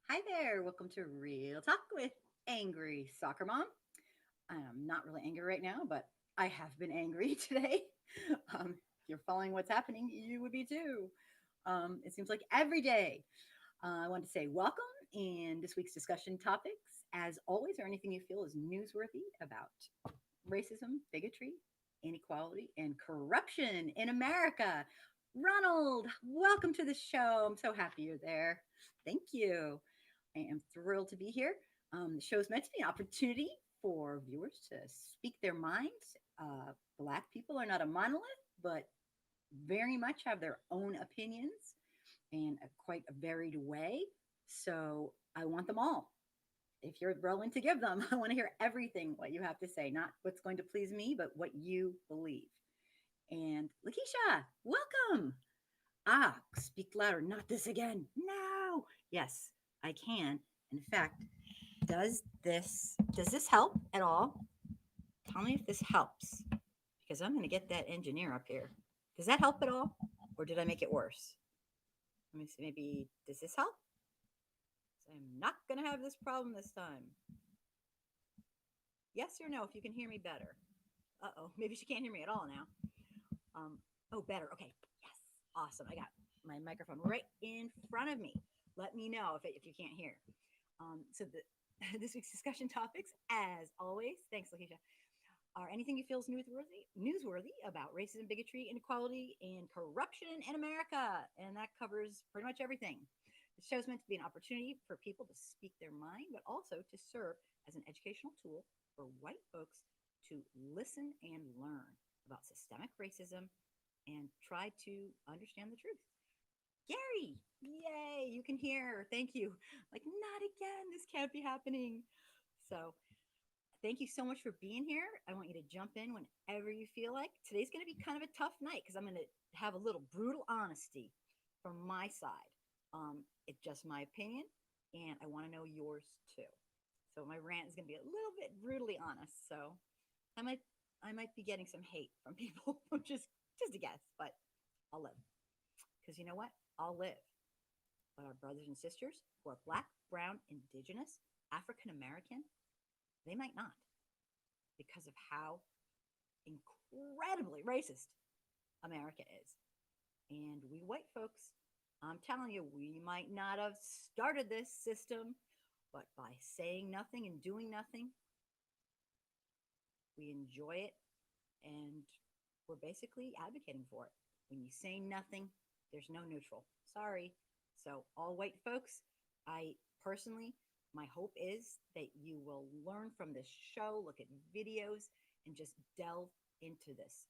Hi there. Welcome to Real Talk with Angry Soccer Mom. I'm not really angry right now, but I have been angry today. If you're following what's happening, you would be too. It seems like every day. I want to say welcome and this week's discussion topics, as always, are anything you feel is newsworthy about racism, bigotry, inequality, and corruption in America. Ronald, welcome to the show. I'm so happy you're there. Thank you. I am thrilled to be here. The show is meant to be an opportunity for viewers to speak their minds. Black people are not a monolith, but very much have their own opinions in quite a varied way. So I want them all. If you're willing to give them, I want to hear everything what you have to say, not what's going to please me, but what you believe. And Lakeisha, welcome. Speak louder. Not this again. No. Yes, I can. In fact, does this help at all? Tell me if this helps because I'm going to get that engineer up here. Does that help at all, or did I make it worse? Let me see. Maybe does this help? So I'm not going to have this problem this time. Yes or no? If you can hear me better. Maybe she can't hear me at all now. Oh, better. Okay. Yes. Awesome. I got my microphone right in front of me. Let me know if you can't hear. This week's discussion topics, as always, thanks, Lakeisha, are anything you feel is newsworthy about racism, bigotry, inequality, and corruption in America. And that covers pretty much everything. The show is meant to be an opportunity for people to speak their mind, but also to serve as an educational tool for white folks to listen and learn about systemic racism and try to understand the truth. Gary, yay, you can hear. Thank you. Like, not again. This can't be happening. So, thank you so much for being here. I want you to jump in whenever you feel like. Today's going to be kind of a tough night because I'm going to have a little brutal honesty from my side. It's just my opinion, and I want to know yours too. So my rant is going to be a little bit brutally honest. So I might I might be getting some hate from people, just a guess, but I'll live because you know what? I'll live. But our brothers and sisters who are black, brown, indigenous, African American, they might not because of how incredibly racist America is. And we white folks, I'm telling you, we might not have started this system, but by saying nothing and doing nothing, we enjoy it and we're basically advocating for it. When you say nothing, there's no neutral. Sorry. So, all white folks, I personally, my hope is that you will learn from this show, look at videos, and just delve into this.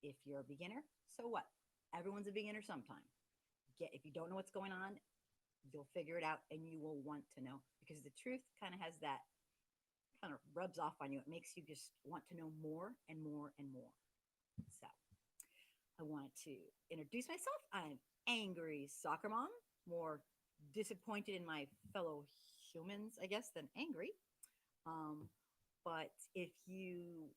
If you're a beginner, so what? Everyone's a beginner sometime. If you don't know what's going on, you'll figure it out and you will want to know because the truth kind of has that kind of rubs off on you. It makes you just want to know more and more and more. So, I want to introduce myself. I'm Angry Soccer Mom, more disappointed in my fellow humans, I guess, than angry. Um, but if you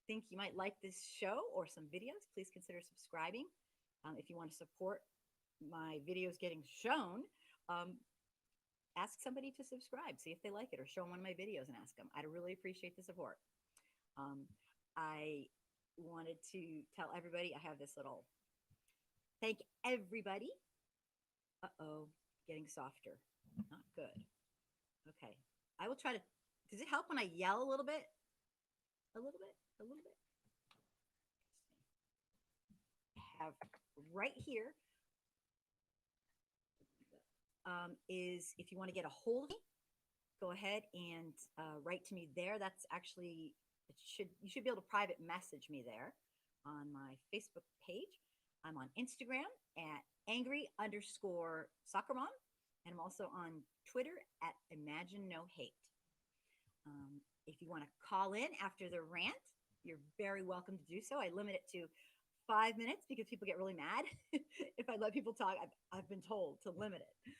think you might like this show or some videos, please consider subscribing. If you want to support my videos getting shown, um, ask somebody to subscribe, see if they like it, or show them one of my videos and ask them. I'd really appreciate the support. Um, I wanted to tell everybody I have this little thank everybody. Getting softer. Not good. Okay. I will try to. Does it help when I yell a little bit? A little bit? A little bit? I have right here is if you want to get a hold of me, go ahead and write to me there. That's actually you should be able to private message me there on my Facebook page. I'm on Instagram at angry_soccer mom, and I'm also on Twitter at Imagine No Hate. If you want to call in after the rant, you're very welcome to do so. I limit it to 5 minutes because people get really mad if I let people talk. I've been told to limit it.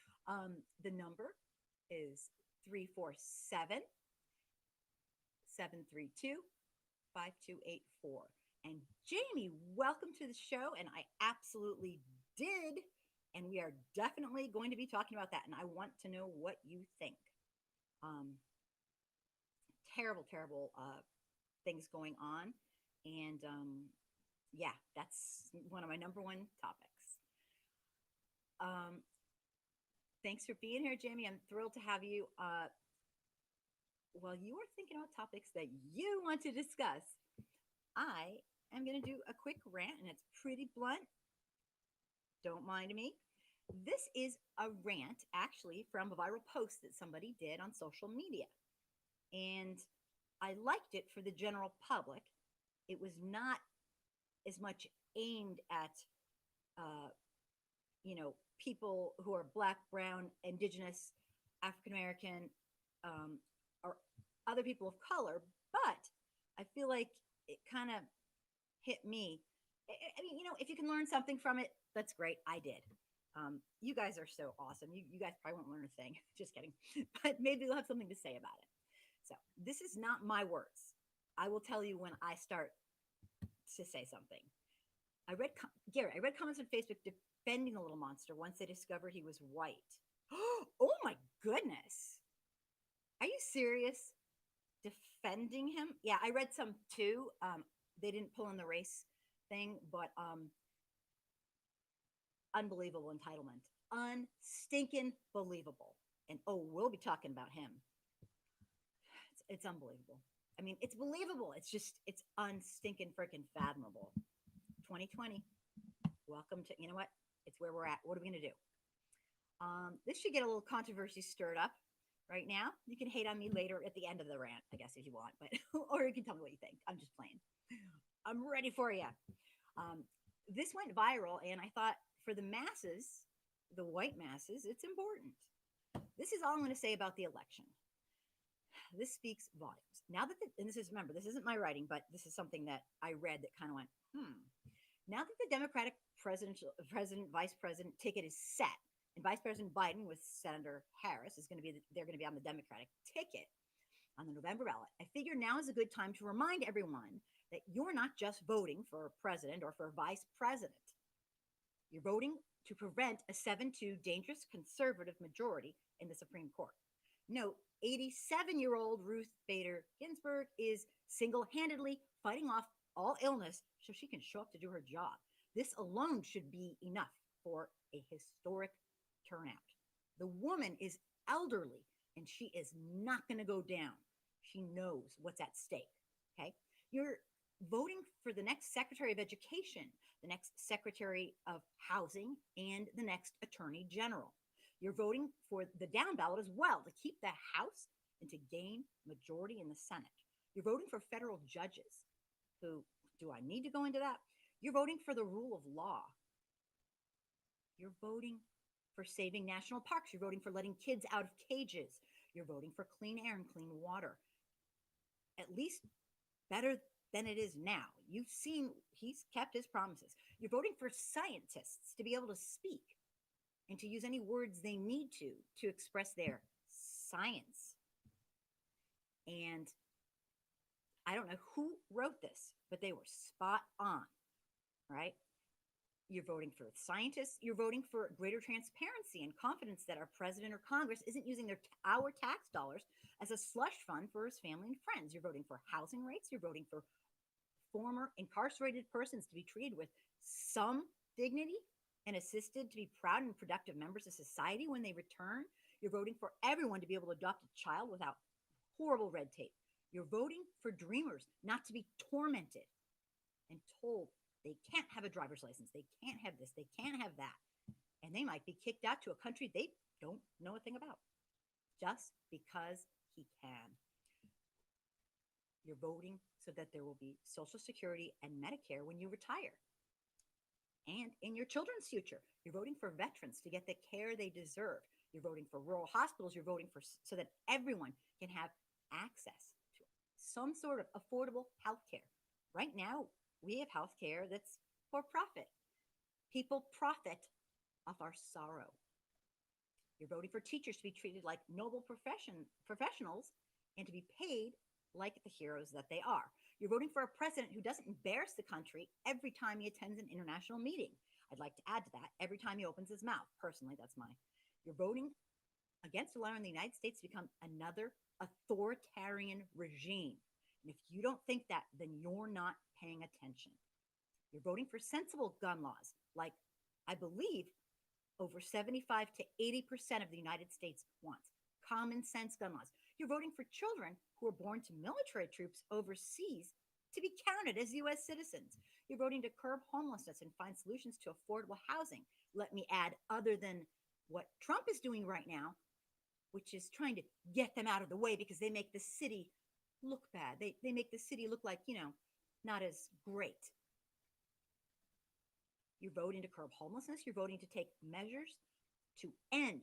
The number is 347 732 5284. And Jamie, welcome to the show. And I absolutely did And we are definitely going to be talking about that. And I want to know what you think. Um, Terrible, terrible things going on. And yeah, that's one of my number one topics. Um, Thanks for being here, Jamie. I'm thrilled to have you. While you are thinking about topics that you want to discuss, I am going to do a quick rant, and it's pretty blunt. Don't mind me. This is a rant actually from a viral post that somebody did on social media. And I liked it for the general public. It was not as much aimed at, uh, people who are Black, Brown, Indigenous, African American, um, or other people of color, but I feel like it kind of hit me. I mean, if you can learn something from it, that's great. I did. You guys are so awesome. You guys probably won't learn a thing. Just kidding. But maybe you'll have something to say about it. So this is not my words. I will tell you when I start to say something. Gary, I read comments on Facebook defending the little monster once they discovered he was white. Oh my goodness. Are you serious? Defending him? Yeah, I read some too. They didn't pull in the race thing, but unbelievable entitlement. Unstinking believable. And oh, we'll be talking about him. It's unbelievable. I mean, it's believable. It's unstinking freaking fathomable. 2020. Welcome to, you know what? It's where we're at. What are we going to do? This should get a little controversy stirred up right now. You can hate on me later at the end of the rant, I guess, if you want, but or you can tell me what you think. I'm just playing. I'm ready for you. This went viral, and I thought for the masses, the white masses, it's important. This is all I'm going to say about the election. This speaks volumes. Now that and this is, remember, this isn't my writing, but this is something that I read that kind of went, Now that the Democratic vice president ticket is set, and Vice President Biden with Senator Harris they're going to be on the Democratic ticket on the November ballot. I figure now is a good time to remind everyone that you're not just voting for president or for vice president. You're voting to prevent a 7-2 dangerous conservative majority in the Supreme Court. Note, 87-year-old Ruth Bader Ginsburg is single-handedly fighting off all illness so she can show up to do her job. This alone should be enough for a historic turnout. The woman is elderly and she is not going to go down. She knows what's at stake. Okay. You're voting for the next Secretary of Education, the next Secretary of Housing, and the next Attorney General. You're voting for the down ballot as well to keep the House and to gain majority in the Senate. You're voting for federal judges who, do I need to go into that? You're voting for the rule of law. You're voting for saving national parks. You're voting for letting kids out of cages. You're voting for clean air and clean water. At least better than it is now. You've seen he's kept his promises. You're voting for scientists to be able to speak and to use any words they need to express their science. And I don't know who wrote this, but they were spot on, right? You're voting for scientists. You're voting for greater transparency and confidence that our president or Congress isn't using our tax dollars as a slush fund for his family and friends. You're voting for housing rates. You're voting for former incarcerated persons to be treated with some dignity and assisted to be proud and productive members of society when they return. You're voting for everyone to be able to adopt a child without horrible red tape. You're voting for dreamers not to be tormented and told they can't have a driver's license, they can't have this, they can't have that, and they might be kicked out to a country they don't know a thing about just because he can. You're voting so that there will be Social Security and Medicare when you retire. And in your children's future, you're voting for veterans to get the care they deserve. You're voting for rural hospitals. You're voting for so that everyone can have access to some sort of affordable health care. Right now, we have health care that's for profit. People profit off our sorrow. You're voting for teachers to be treated like noble professionals and to be paid like the heroes that they are. You're voting for a president who doesn't embarrass the country every time he attends an international meeting. I'd like to add to that every time he opens his mouth. Personally, that's my. You're voting against allowing the United States to become another authoritarian regime. And if you don't think that, then you're not paying attention. You're voting for sensible gun laws, like I believe over 75 to 80% of the United States wants. Common sense gun laws. You're voting for children who are born to military troops overseas to be counted as U.S. citizens. You're voting to curb homelessness and find solutions to affordable housing. Let me add, other than what Trump is doing right now, which is trying to get them out of the way because they make the city look bad. They make the city look like, not as great. You're voting to curb homelessness. You're voting to take measures to end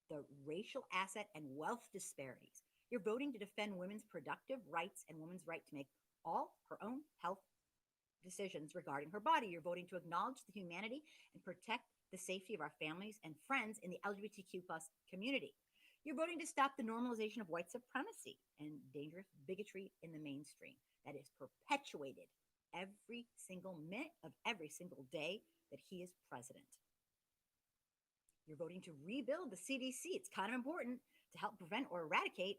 the racial asset and wealth disparities. You're voting to defend women's productive rights and women's right to make all her own health decisions regarding her body. You're voting to acknowledge the humanity and protect the safety of our families and friends in the LGBTQ plus community. You're voting to stop the normalization of white supremacy and dangerous bigotry in the mainstream that is perpetuated every single minute of every single day that he is president. You're voting to rebuild the CDC. It's kind of important to help prevent or eradicate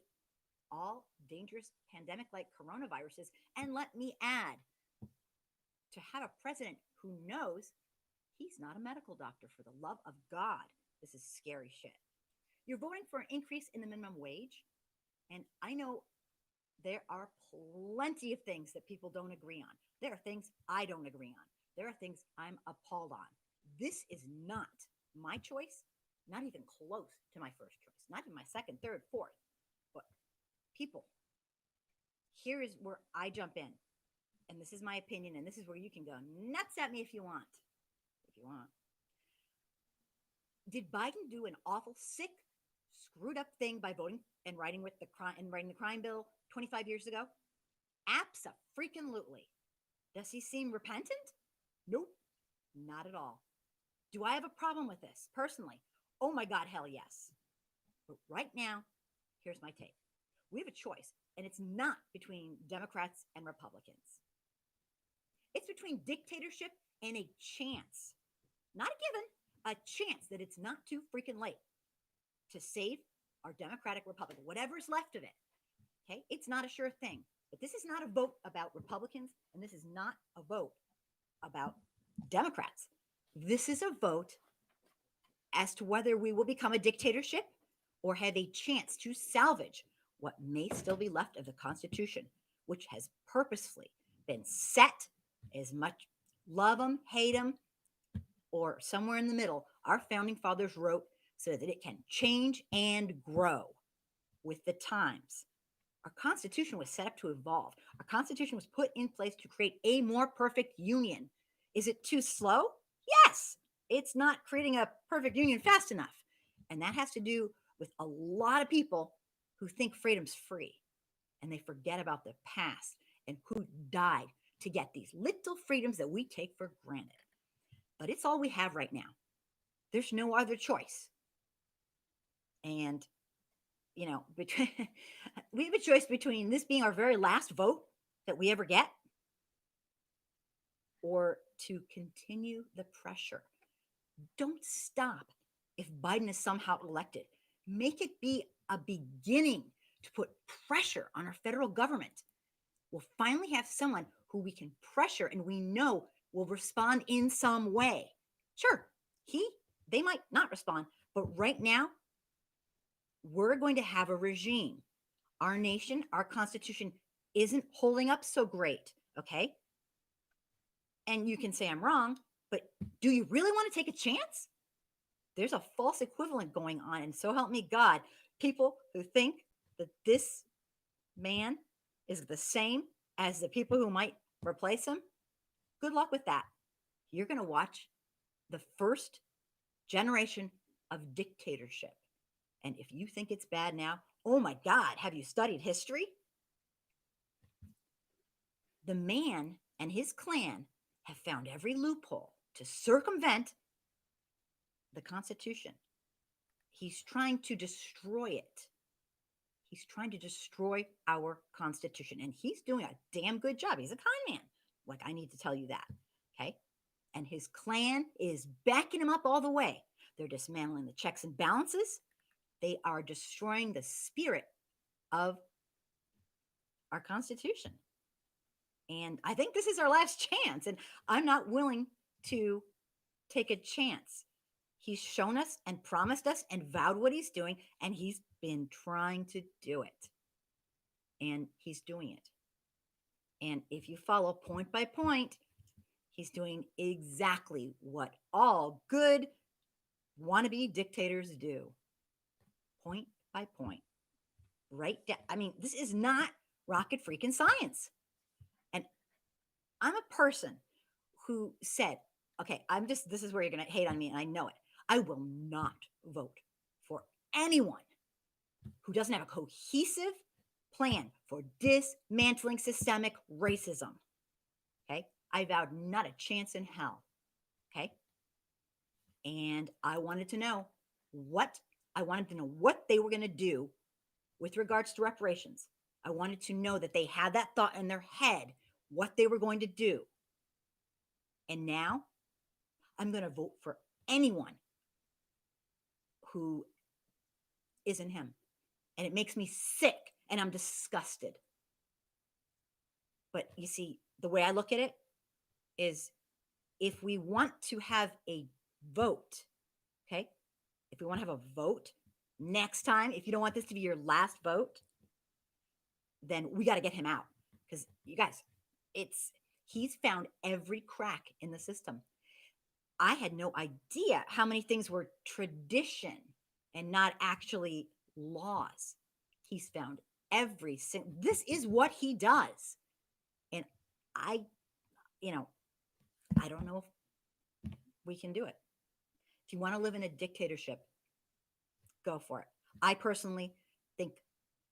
all dangerous pandemic-like coronaviruses. And let me add, to have a president who knows he's not a medical doctor, for the love of God. This is scary shit. You're voting for an increase in the minimum wage. And I know there are plenty of things that people don't agree on. There are things I don't agree on. There are things I'm appalled on. This is not my choice, not even close to my first choice, not even my second, third, fourth. But people, here is where I jump in. And this is my opinion, and this is where you can go nuts at me if you want. If you want. Did Biden do an awful, sick, screwed up thing by voting and writing the crime bill 25 years ago? Abso-freaking-lutely. Does he seem repentant? Nope, not at all. Do I have a problem with this personally? Oh my God, hell yes. But right now, here's my take. We have a choice, and it's not between Democrats and Republicans. It's between dictatorship and a chance, not a given, a chance that it's not too freaking late to save our democratic republic, whatever's left of it. Okay, it's not a sure thing. But this is not a vote about Republicans, and this is not a vote about Democrats. This is a vote as to whether we will become a dictatorship or have a chance to salvage what may still be left of the Constitution, which has purposefully been set as much love them, hate them, or somewhere in the middle. Our founding fathers wrote so that it can change and grow with the times. Our Constitution was set up to evolve. Our Constitution was put in place to create a more perfect union. Is it too slow? Yes. It's not creating a perfect union fast enough. And that has to do with a lot of people who think freedom's free. And they forget about the past and who died to get these little freedoms that we take for granted. But it's all we have right now. There's no other choice. And we have a choice between this being our very last vote that we ever get, or to continue the pressure. Don't stop if Biden is somehow elected. Make it be a beginning to put pressure on our federal government. We'll finally have someone who we can pressure and we know will respond in some way. Sure, they might not respond, but right now, we're going to have a regime. Our nation, our Constitution isn't holding up so great, okay? And you can say I'm wrong, but do you really want to take a chance? There's a false equivalent going on, and so help me God, people who think that this man is the same as the people who might replace him, good luck with that. You're going to watch the first generation of dictatorship. And if you think it's bad now, oh my God, have you studied history? The man and his clan have found every loophole to circumvent the Constitution. He's trying to destroy it. He's trying to destroy our Constitution. And he's doing a damn good job. He's a con man. Like, I need to tell you that. Okay. and his clan is backing him up all the way. They're dismantling the checks and balances. They are destroying the spirit of our Constitution. And I think this is our last chance. And I'm not willing to take a chance. He's shown us and promised us and vowed what he's doing, and he's been trying to do it. And he's doing it. And if you follow point by point, he's doing exactly what all good wannabe dictators do. Point by point. Right down. I mean, this is not rocket freaking science. And I'm a person who said, okay, this is where you're going to hate on me, and I know it. I will not vote for anyone who doesn't have a cohesive plan for dismantling systemic racism. Okay. I vowed not a chance in hell. Okay. And I wanted to know what they were going to do with regards to reparations. I wanted to know that they had that thought in their head, what they were going to do. And now I'm going to vote for anyone who isn't him. And it makes me sick and I'm disgusted. But you see, the way I look at it is if we want to have a vote, okay? If we want to have a vote next time, if you don't want this to be your last vote, then we got to get him out. Because you guys, he's found every crack in the system. I had no idea how many things were tradition and not actually laws. He's found every single, this is what he does. And I don't know if we can do it. If you want to live in a dictatorship, go for it. I personally think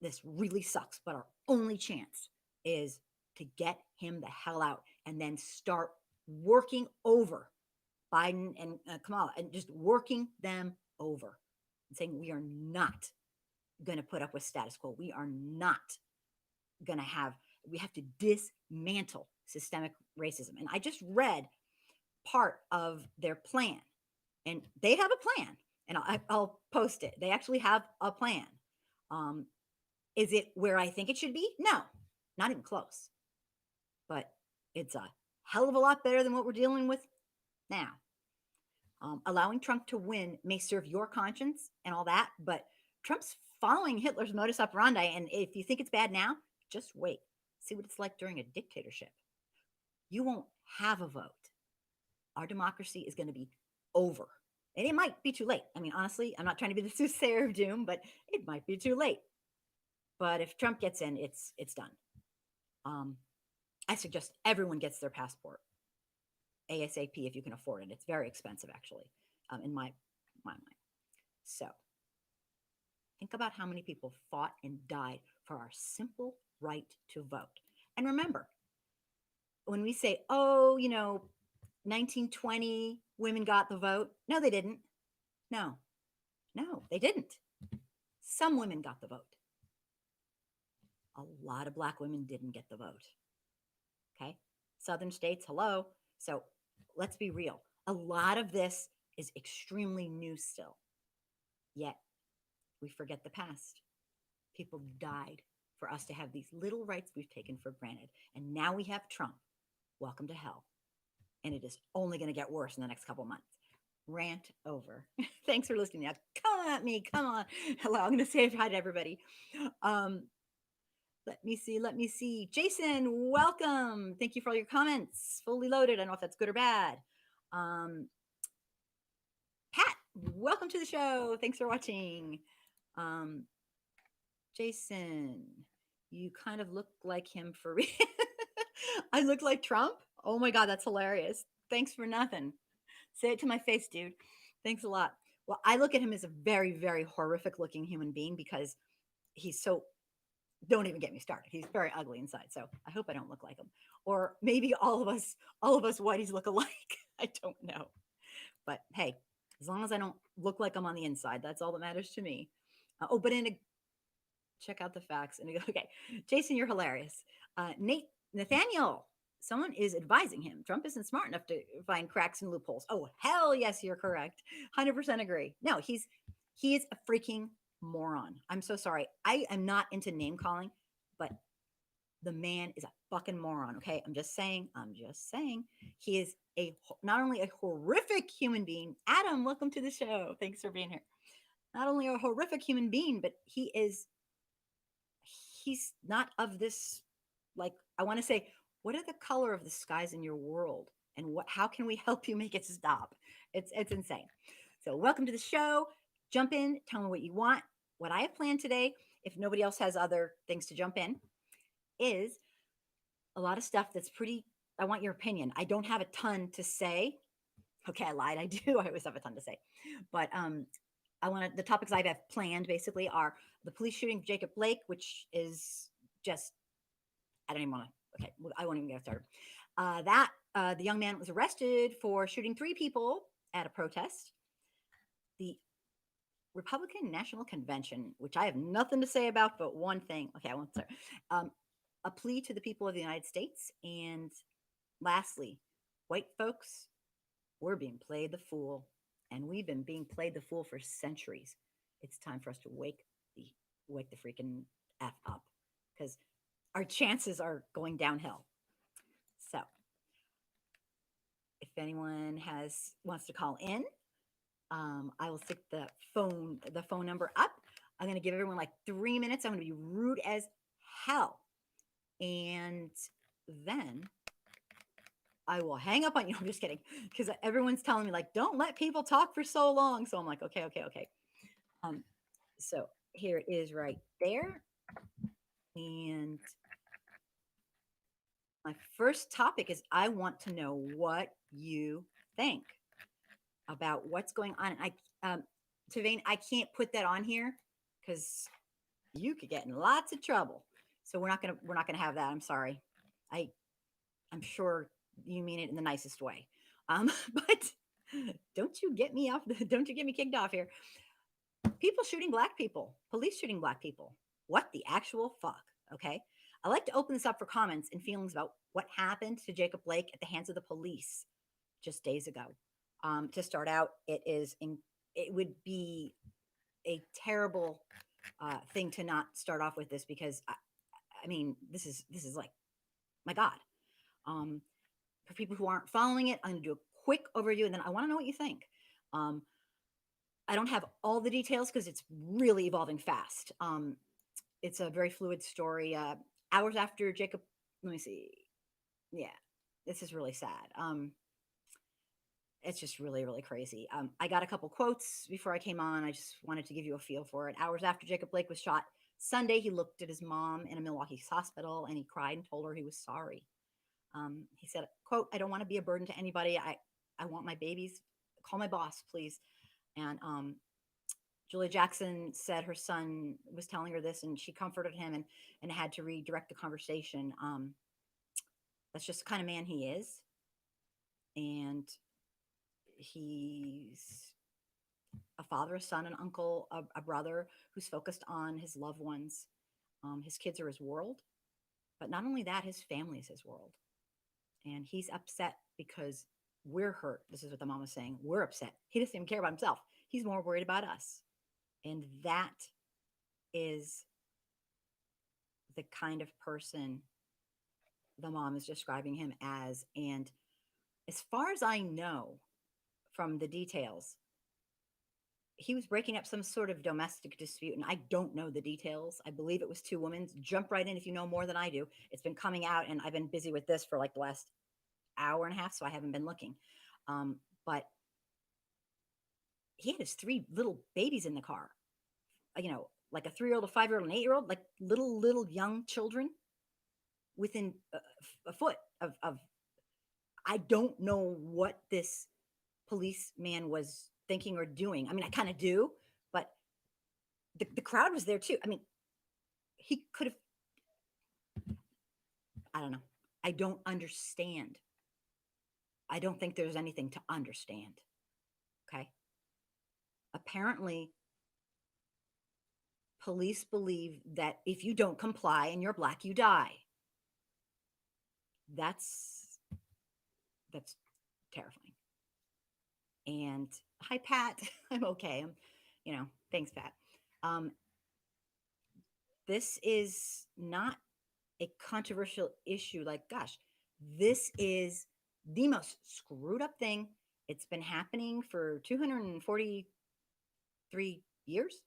this really sucks, but our only chance is to get him the hell out and then start working over Biden and Kamala and just working them over and saying, we are not going to put up with status quo. We are not going to we have to dismantle systemic racism. And I just read part of their plan, and they have a plan, and I'll post it. They actually have a plan. Is it where I think it should be? No, not even close. But it's a hell of a lot better than what we're dealing with now. Allowing Trump to win may serve your conscience and all that, but Trump's following Hitler's modus operandi. And if you think it's bad now, just wait. See what it's like during a dictatorship. You won't have a vote. Our democracy is going to be over. And it might be too late. I mean, honestly, I'm not trying to be the soothsayer of doom, but it might be too late. But if Trump gets in, it's done. I suggest everyone gets their passport ASAP if you can afford it. It's very expensive, actually, in my mind. So think about how many people fought and died for our simple right to vote. And remember, when we say, 1920 women got the vote. No, they didn't. No, they didn't. Some women got the vote. A lot of Black women didn't get the vote. Okay. Southern states, hello. So let's be real. A lot of this is extremely new still. Yet we forget the past. People died for us to have these little rights we've taken for granted. And now we have Trump. Welcome to hell. And it is only going to get worse in the next couple of months. Rant over. Thanks for listening. Now, come at me. Come on. Hello. I'm going to say hi to everybody. Let me see. Jason, welcome. Thank you for all your comments. Fully loaded. I don't know if that's good or bad. Pat, welcome to the show. Thanks for watching. Jason, you kind of look like him for real. I look like Trump? Oh my God, that's hilarious. Thanks for nothing. Say it to my face, dude. Thanks a lot. Well, I look at him as a very, very horrific looking human being because he's so, don't even get me started. He's very ugly inside. So I hope I don't look like him. Or maybe all of us whiteys look alike. I don't know. But hey, as long as I don't look like I'm on the inside, that's all that matters to me. Check out the facts. And okay, Jason, you're hilarious. Nathaniel someone is advising him. Trump isn't smart enough to find cracks and loopholes. Oh, hell yes, you're correct. 100% agree. No, he is a freaking moron. I'm so sorry. I am not into name calling, but the man is a fucking moron. Okay, I'm just saying. I'm just saying. He is not only a horrific human being. Adam, welcome to the show. Thanks for being here. Not only a horrific human being, but he's not of this, like, I want to say, what are the color of the skies in your world, and how can we help you make it stop? It's insane. So welcome to the show. Jump in, tell me what you want. What I have planned today, if nobody else has other things to jump in, is a lot of stuff that's pretty, I want your opinion. I don't have a ton to say. Okay, I lied. I do. I always have a ton to say. But the topics I have planned basically are the police shooting of Jacob Blake, which is just, I don't even want to, okay, I won't even get started. The young man was arrested for shooting 3 people at a protest. The Republican National Convention, which I have nothing to say about, but one thing. Okay, I won't start. A plea to the people of the United States. And lastly, white folks, we're being played the fool. And we've been being played the fool for centuries. It's time for us to wake the freaking F up, because our chances are going downhill. So if anyone wants to call in, I will stick the phone number up. I'm going to give everyone like 3 minutes. I'm going to be rude as hell. And then I will hang up on you. I'm just kidding. Because everyone's telling me, like, don't let people talk for so long. So I'm like, okay. So here it is right there. And my first topic is, I want to know what you think about what's going on. And Tavain, I can't put that on here because you could get in lots of trouble. So we're not gonna have that. I'm sorry. I'm sure you mean it in the nicest way. But don't you get me kicked off here. People shooting black people, police shooting black people. What the actual fuck? Okay. I like to open this up for comments and feelings about what happened to Jacob Blake at the hands of the police just days ago. To start out, it would be a terrible thing to not start off with this, because I mean, this is like, my God. For people who aren't following it, I'm going to do a quick overview, and then I want to know what you think. I don't have all the details because it's really evolving fast. It's a very fluid story. Hours after Jacob, let me see. Yeah, this is really sad. It's just really, really crazy. I got a couple quotes before I came on. I just wanted to give you a feel for it. Hours after Jacob Blake was shot Sunday, he looked at his mom in a Milwaukee hospital, and he cried and told her he was sorry. He said, quote, "I don't want to be a burden to anybody. I want my babies. Call my boss, please." And Julia Jackson said her son was telling her this, and she comforted him and had to redirect the conversation. That's just the kind of man he is. And he's a father, a son, an uncle, a brother who's focused on his loved ones. His kids are his world. But not only that, his family is his world. And he's upset because we're hurt. This is what the mom was saying. We're upset. He doesn't even care about himself. He's more worried about us. And that is the kind of person the mom is describing him as. And as far as I know from the details, he was breaking up some sort of domestic dispute, and I don't know the details. I believe it was 2 women. Jump right in if you know more than I do. It's been coming out, and I've been busy with this for like the last hour and a half, so I haven't been looking. But he had his 3 little babies in the car, like a 3-year-old, a 5-year-old, an 8-year-old, like little young children within a foot of. I don't know what this policeman was thinking or doing. I mean, I kind of do, but the crowd was there too. I mean, he could have, I don't know. I don't understand. I don't think there's anything to understand. Okay. Apparently, police believe that if you don't comply and you're black, you die. That's That's terrifying. And hi, Pat. I'm okay. Thanks, Pat. Um, this is not a controversial issue. Like, gosh, this is the most screwed up thing. It's been happening for 243 years.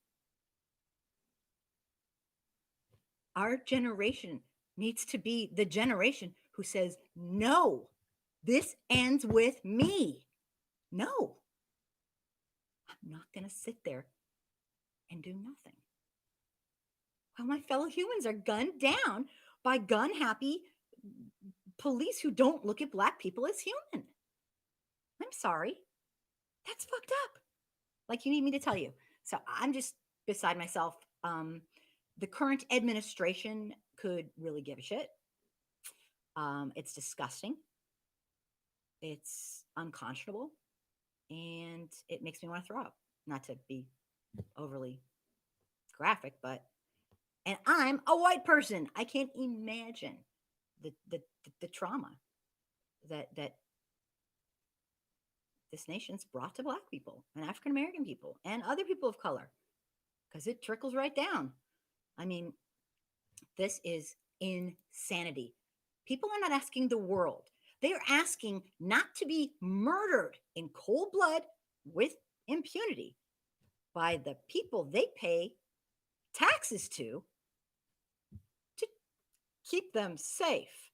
Our generation needs to be the generation who says, no, this ends with me. No, I'm not going to sit there and do nothing while my fellow humans are gunned down by gun happy police who don't look at Black people as human. I'm sorry. That's fucked up. Like, you need me to tell you. So I'm just beside myself. The current administration could really give a shit. It's disgusting. It's unconscionable. And it makes me want to throw up. Not to be overly graphic, but and I'm a white person. I can't imagine the trauma that this nation's brought to Black people and African American people and other people of color, because it trickles right down. I mean, this is insanity. People are not asking the world. They are asking not to be murdered in cold blood with impunity by the people they pay taxes to keep them safe.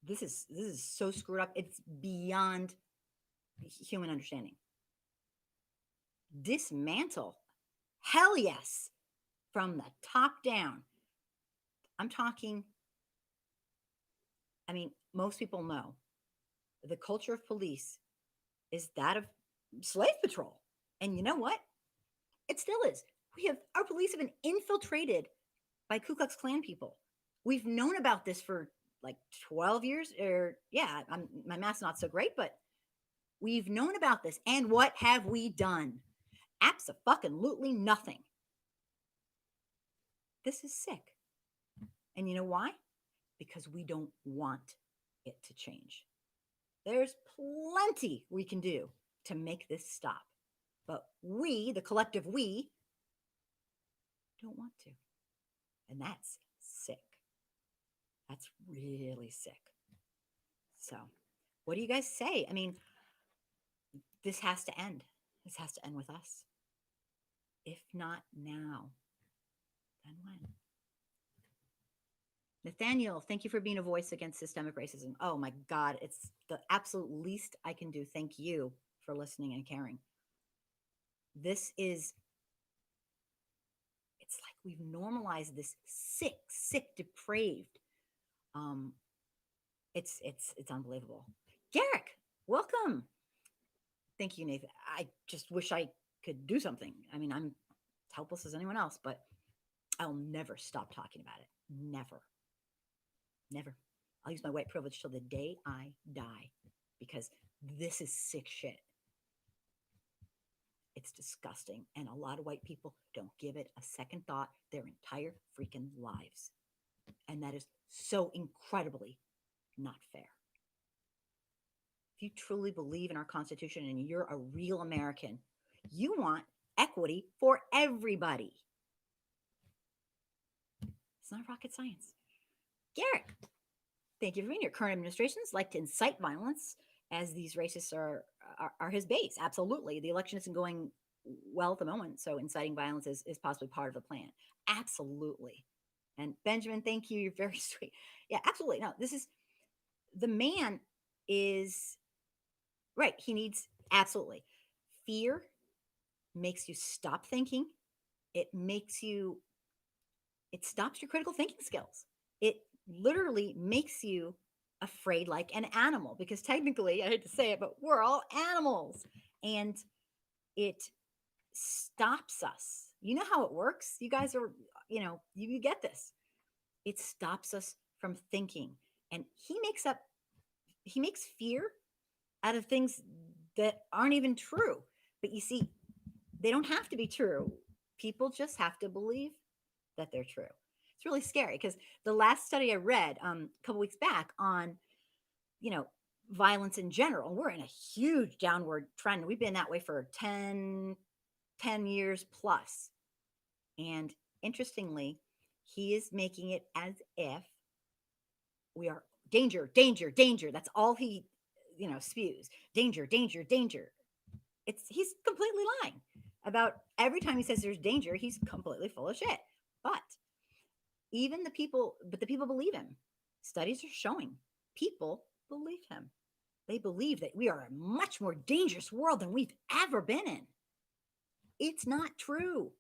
This is so screwed up. It's beyond human understanding. Dismantle. Hell yes. From the top down. I'm talking, I mean, most people know the culture of police is that of slave patrol. And you know what? It still is. Our police have been infiltrated by Ku Klux Klan people. We've known about this for like 12 years, or yeah, my math's not so great, but we've known about this. And what have we done? Abso-fucking-lutely nothing. This is sick. And you know why? Because we don't want it to change. There's plenty we can do to make this stop. But we, the collective we, don't want to. And that's sick. That's really sick. So, what do you guys say? I mean, this has to end. This has to end with us. If not now, then when? Nathaniel, thank you for being a voice against systemic racism. Oh my God, it's the absolute least I can do. Thank you for listening and caring. It's like we've normalized this sick, depraved. It's unbelievable. Garrick, welcome. Thank you, Nathan. I just wish I could do something. I mean, I'm helpless as anyone else, but I'll never stop talking about it. Never. I'll use my white privilege till the day I die, because this is sick shit. It's disgusting. And a lot of white people don't give it a second thought their entire freaking lives. And that is so incredibly not fair. If you truly believe in our Constitution and you're a real American, you want equity for everybody. It's not rocket science. Garrick, thank you for being here. Current administrations like to incite violence, as these racists are his base. Absolutely. The election isn't going well at the moment, so inciting violence is possibly part of the plan. Absolutely. And Benjamin, thank you. You're very sweet. Yeah, absolutely. No, the man is right. He needs, absolutely. Fear makes you stop thinking. It stops your critical thinking skills. It literally makes you afraid like an animal, because technically, I hate to say it, but we're all animals. And it stops us. You know how it works? You guys are, you get this. It stops us from thinking. And he makes fear out of things that aren't even true. But you see, they don't have to be true. People just have to believe that they're true. It's really scary, because the last study I read a couple weeks back on violence in general. We're in a huge downward trend. We've been that way for 10 years plus. And interestingly, he is making it as if we are danger, danger, danger. That's all he, spews. Danger, danger, danger. He's completely lying about every time he says there's danger. He's completely full of shit. But the people believe him. Studies are showing people believe him. They believe that we are a much more dangerous world than we've ever been in. It's not true.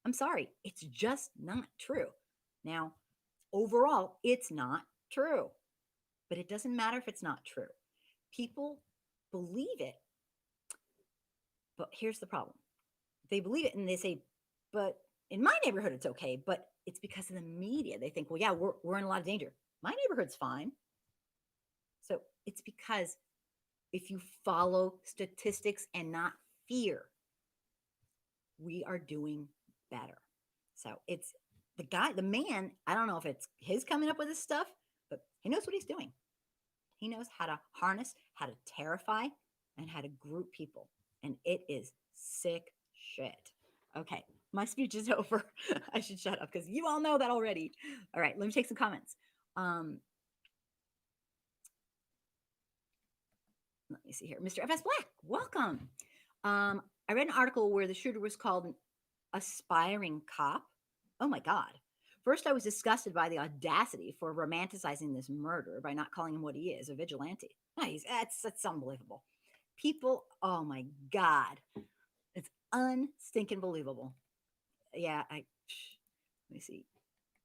I'm sorry. It's just not true. Now, overall, it's not true. But it doesn't matter if it's not true. People believe it. But here's the problem. They believe it and they say, but in my neighborhood, it's okay. But it's because of the media. They think, well, yeah, we're in a lot of danger. My neighborhood's fine. So it's because if you follow statistics and not fear, we are doing better. So it's the man, I don't know if it's his coming up with this stuff, but he knows what he's doing. He knows how to harness, how to terrify, and how to group people. And it is sick shit. Okay, my speech is over. I should shut up because you all know that already. All right, let me take some comments. Let me see here. Mr. FS Black, welcome. I read an article where the shooter was called an aspiring cop. Oh my God. First, I was disgusted by the audacity for romanticizing this murder by not calling him what he is, a vigilante. That's unbelievable. People, oh my God. It's unstinking believable. Yeah, let me see.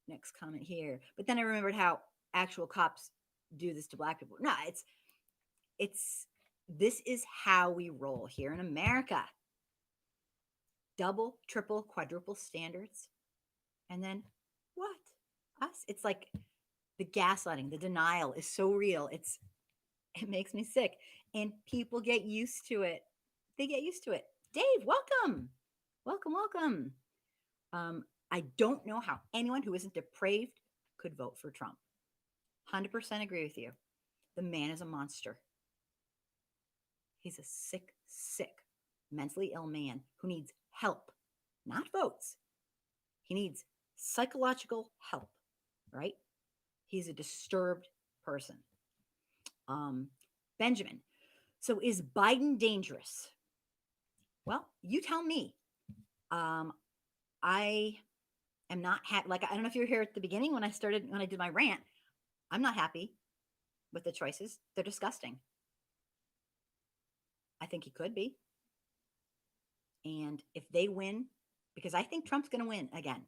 Next comment here. But then I remembered how actual cops do this to black people. No, this is how we roll here in America. Double, triple, quadruple standards. And then what? Us? It's like the gaslighting, the denial is so real. It makes me sick. And people get used to it. They get used to it. Dave, welcome. Welcome, welcome. I don't know how anyone who isn't depraved could vote for Trump. 100% agree with you. The man is a monster. He's a sick, sick, mentally ill man who needs help, not votes. He needs psychological help, right? He's a disturbed person. Benjamin, so is Biden dangerous? Well, you tell me. I am not happy. Like, I don't know if you were here at the beginning when I did my rant. I'm not happy with the choices. They're disgusting. I think he could be. And if they win, because I think Trump's going to win again.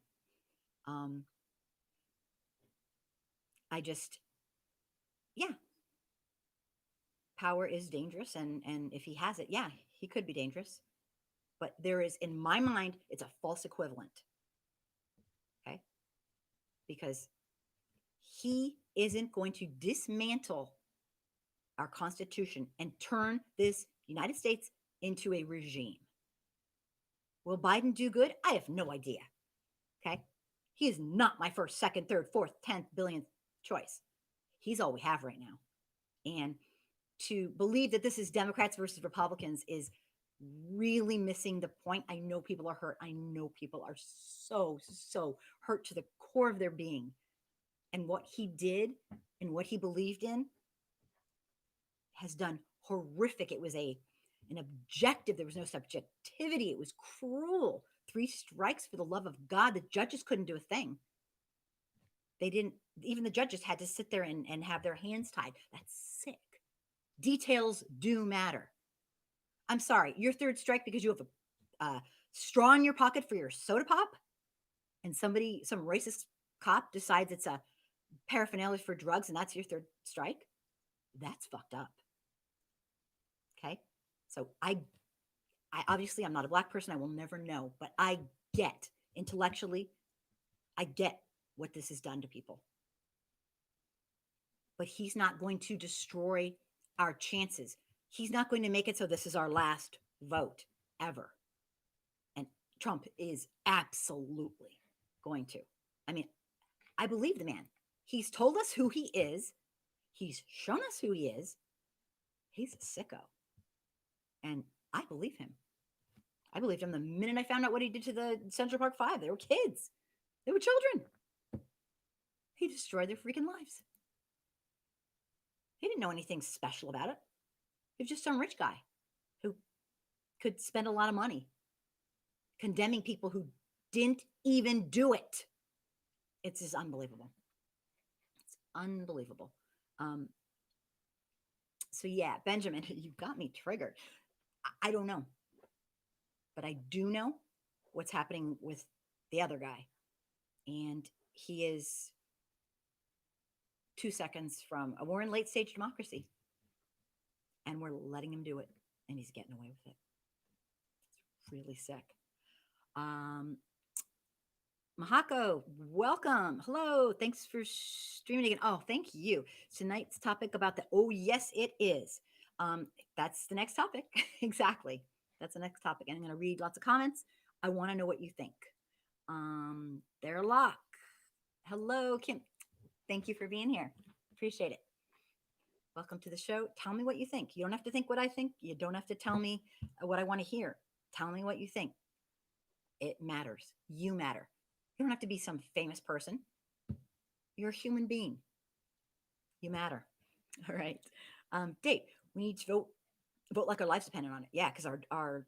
Yeah. Power is dangerous. And if he has it, yeah, he could be dangerous. But there is, in my mind, it's a false equivalent. Okay. Because he isn't going to dismantle our Constitution and turn this United States into a regime. Will Biden do good? I have no idea. Okay. He is not my first, second, third, fourth, 10th, billionth choice. He's all we have right now. And to believe that this is Democrats versus Republicans is really missing the point. I know people are hurt. I know people are so, so hurt to the core of their being. And what he did and what he believed in has done horrific. It was an objective. There was no subjectivity. It was cruel. 3 strikes for the love of God. The judges couldn't do a thing. Even the judges had to sit there and have their hands tied. That's sick. Details do matter. I'm sorry, your 3rd strike because you have a straw in your pocket for your soda pop, and some racist cop decides it's a paraphernalia for drugs, and that's your 3rd strike. That's fucked up. Okay, so I obviously I'm not a black person. I will never know, but I get intellectually, I get what this has done to people. But he's not going to destroy our chances. He's not going to make it so this is our last vote ever. And Trump is absolutely going to. I mean, I believe the man. He's told us who he is. He's shown us who he is. He's a sicko. And I believe him. I believed him the minute I found out what he did to the Central Park Five. They were kids. They were children. He destroyed their freaking lives. He didn't know anything special about it. He was just some rich guy who could spend a lot of money condemning people who didn't even do it. It's just unbelievable. It's unbelievable. So yeah, Benjamin, you got me triggered. I don't know, but I do know what's happening with the other guy, and he is 2 seconds from a we're in late stage democracy, and we're letting him do it, and he's getting away with it. It's really sick. Mahako, welcome. Hello. Thanks for streaming again. Oh, thank you. Tonight's topic about the, oh, yes, it is. That's the next topic. Exactly. That's the next topic. And I'm going to read lots of comments. I want to know what you think. There, Locke. Hello, Kim. Thank you for being here. Appreciate it. Welcome to the show. Tell me what you think. You don't have to think what I think. You don't have to tell me what I want to hear. Tell me what you think. It matters. You matter. You don't have to be some famous person. You're a human being. You matter. All right. Dave, we need to vote like our life's dependent on it. Yeah, because our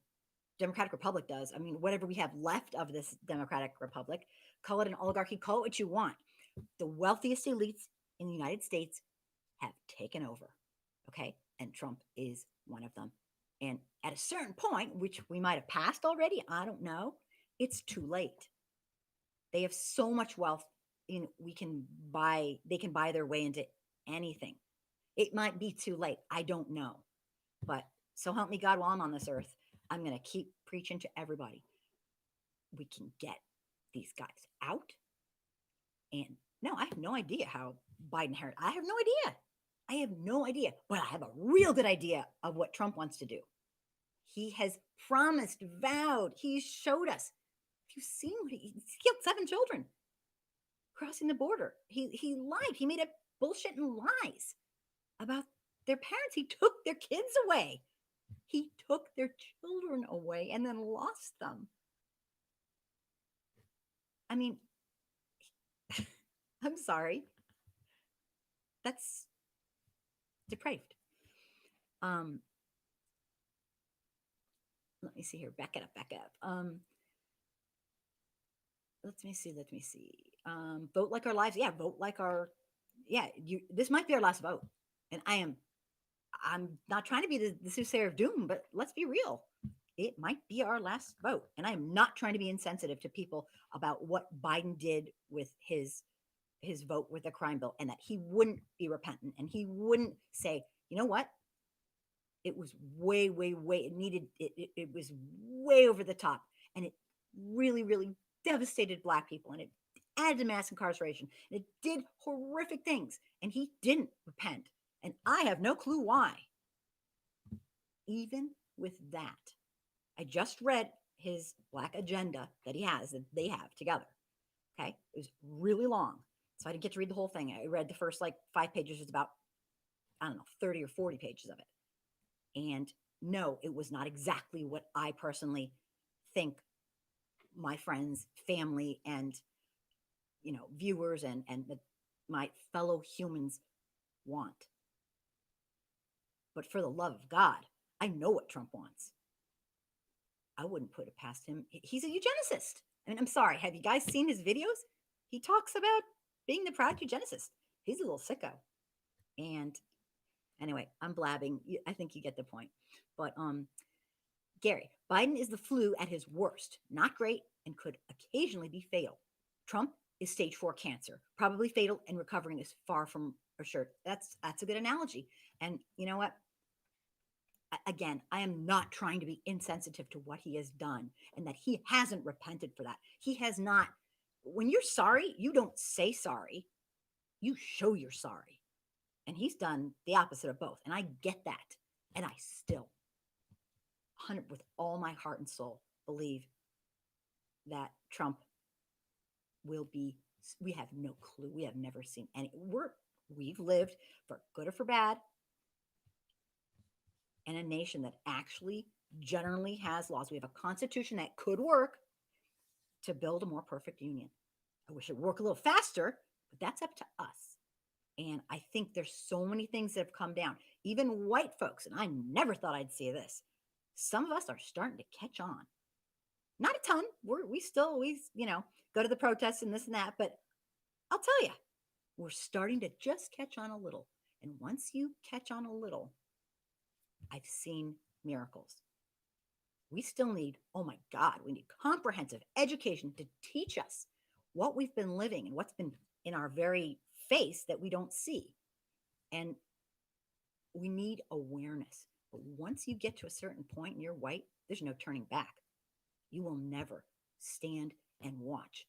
Democratic Republic does. I mean, whatever we have left of this Democratic Republic, call it an oligarchy, call it what you want. The wealthiest elites in the United States have taken over. Okay. And Trump is one of them. And at a certain point, which we might have passed already, I don't know, it's too late. They have so much wealth, they can buy their way into anything. It might be too late. I don't know. But so help me God, while I'm on this earth, I'm going to keep preaching to everybody. We can get these guys out. And no, I have no idea how Biden inherited. I have no idea. I have no idea. But I have a real good idea of what Trump wants to do. He has promised, vowed, he showed us. You've seen what he killed 7 children crossing the border. He lied. He made up bullshit and lies about their parents. He took their kids away. He took their children away and then lost them. I mean, I'm sorry. That's depraved. Let me see here. Back it up. Let me see. Vote like our lives. Yeah, vote like our. Yeah, this might be our last vote, and I'm not trying to be the soothsayer of doom, but let's be real. It might be our last vote, and I am not trying to be insensitive to people about what Biden did with his vote with the crime bill, and that he wouldn't be repentant, and he wouldn't say, you know what, it was way it was way over the top, and it really devastated Black people, and it added to mass incarceration, and it did horrific things, and he didn't repent, and I have no clue why. Even with that, I just read his Black agenda that he has, that they have together. Okay, it was really long, so I didn't get to read the whole thing. I read the first 5 pages. It's about, I don't know, 30 or 40 pages of it. And no, it was not exactly what I personally think my friends, family, and viewers and my fellow humans want. But for the love of God, I know what Trump wants. I wouldn't put it past him. He's a eugenicist. I mean, I'm sorry. Have you guys seen his videos? He talks about being the proud eugenicist. He's a little sicko. And anyway, I'm blabbing. I think you get the point. But Gary, Biden is the flu at his worst. Not great and could occasionally be fatal. Trump is stage 4 cancer, probably fatal, and recovering is far from assured. That's a good analogy. And you know what? Again, I am not trying to be insensitive to what he has done, and that he hasn't repented for that. He has not. When you're sorry, you don't say sorry. You show you're sorry. And he's done the opposite of both. And I get that. And I still, with all my heart and soul, believe that Trump will be, we have no clue. We have never seen any. We're we've lived, for good or for bad, in a nation that actually generally has laws. We have a constitution that could work to build a more perfect union. I wish it would work a little faster, but that's up to us. And I think there's so many things that have come down, even white folks, and I never thought I'd see this. Some of us are starting to catch on. Not a ton. We still, go to the protests and this and that, but I'll tell you, we're starting to just catch on a little. And once you catch on a little, I've seen miracles. We still need, oh my God, we need comprehensive education to teach us what we've been living and what's been in our very face that we don't see. And we need awareness. But once you get to a certain point and you're white, there's no turning back. You will never stand and watch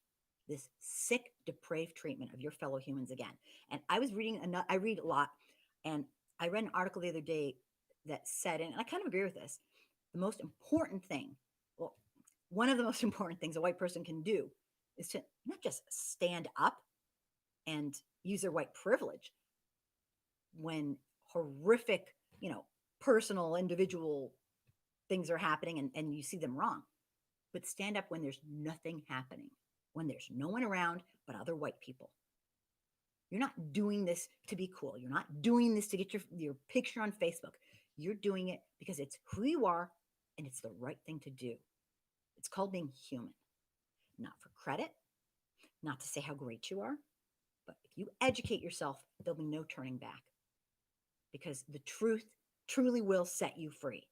this sick, depraved treatment of your fellow humans again. And I was reading, I read a lot, and I read an article the other day that said, and I kind of agree with this, the most important thing, well, one of the most important things a white person can do is to not just stand up and use their white privilege when horrific, personal, individual things are happening and you see them wrong, but stand up when there's nothing happening, when there's no one around but other white people. You're not doing this to be cool. You're not doing this to get your picture on Facebook. You're doing it because it's who you are and it's the right thing to do. It's called being human, not for credit, not to say how great you are, but if you educate yourself, there'll be no turning back because the truth truly will set you free.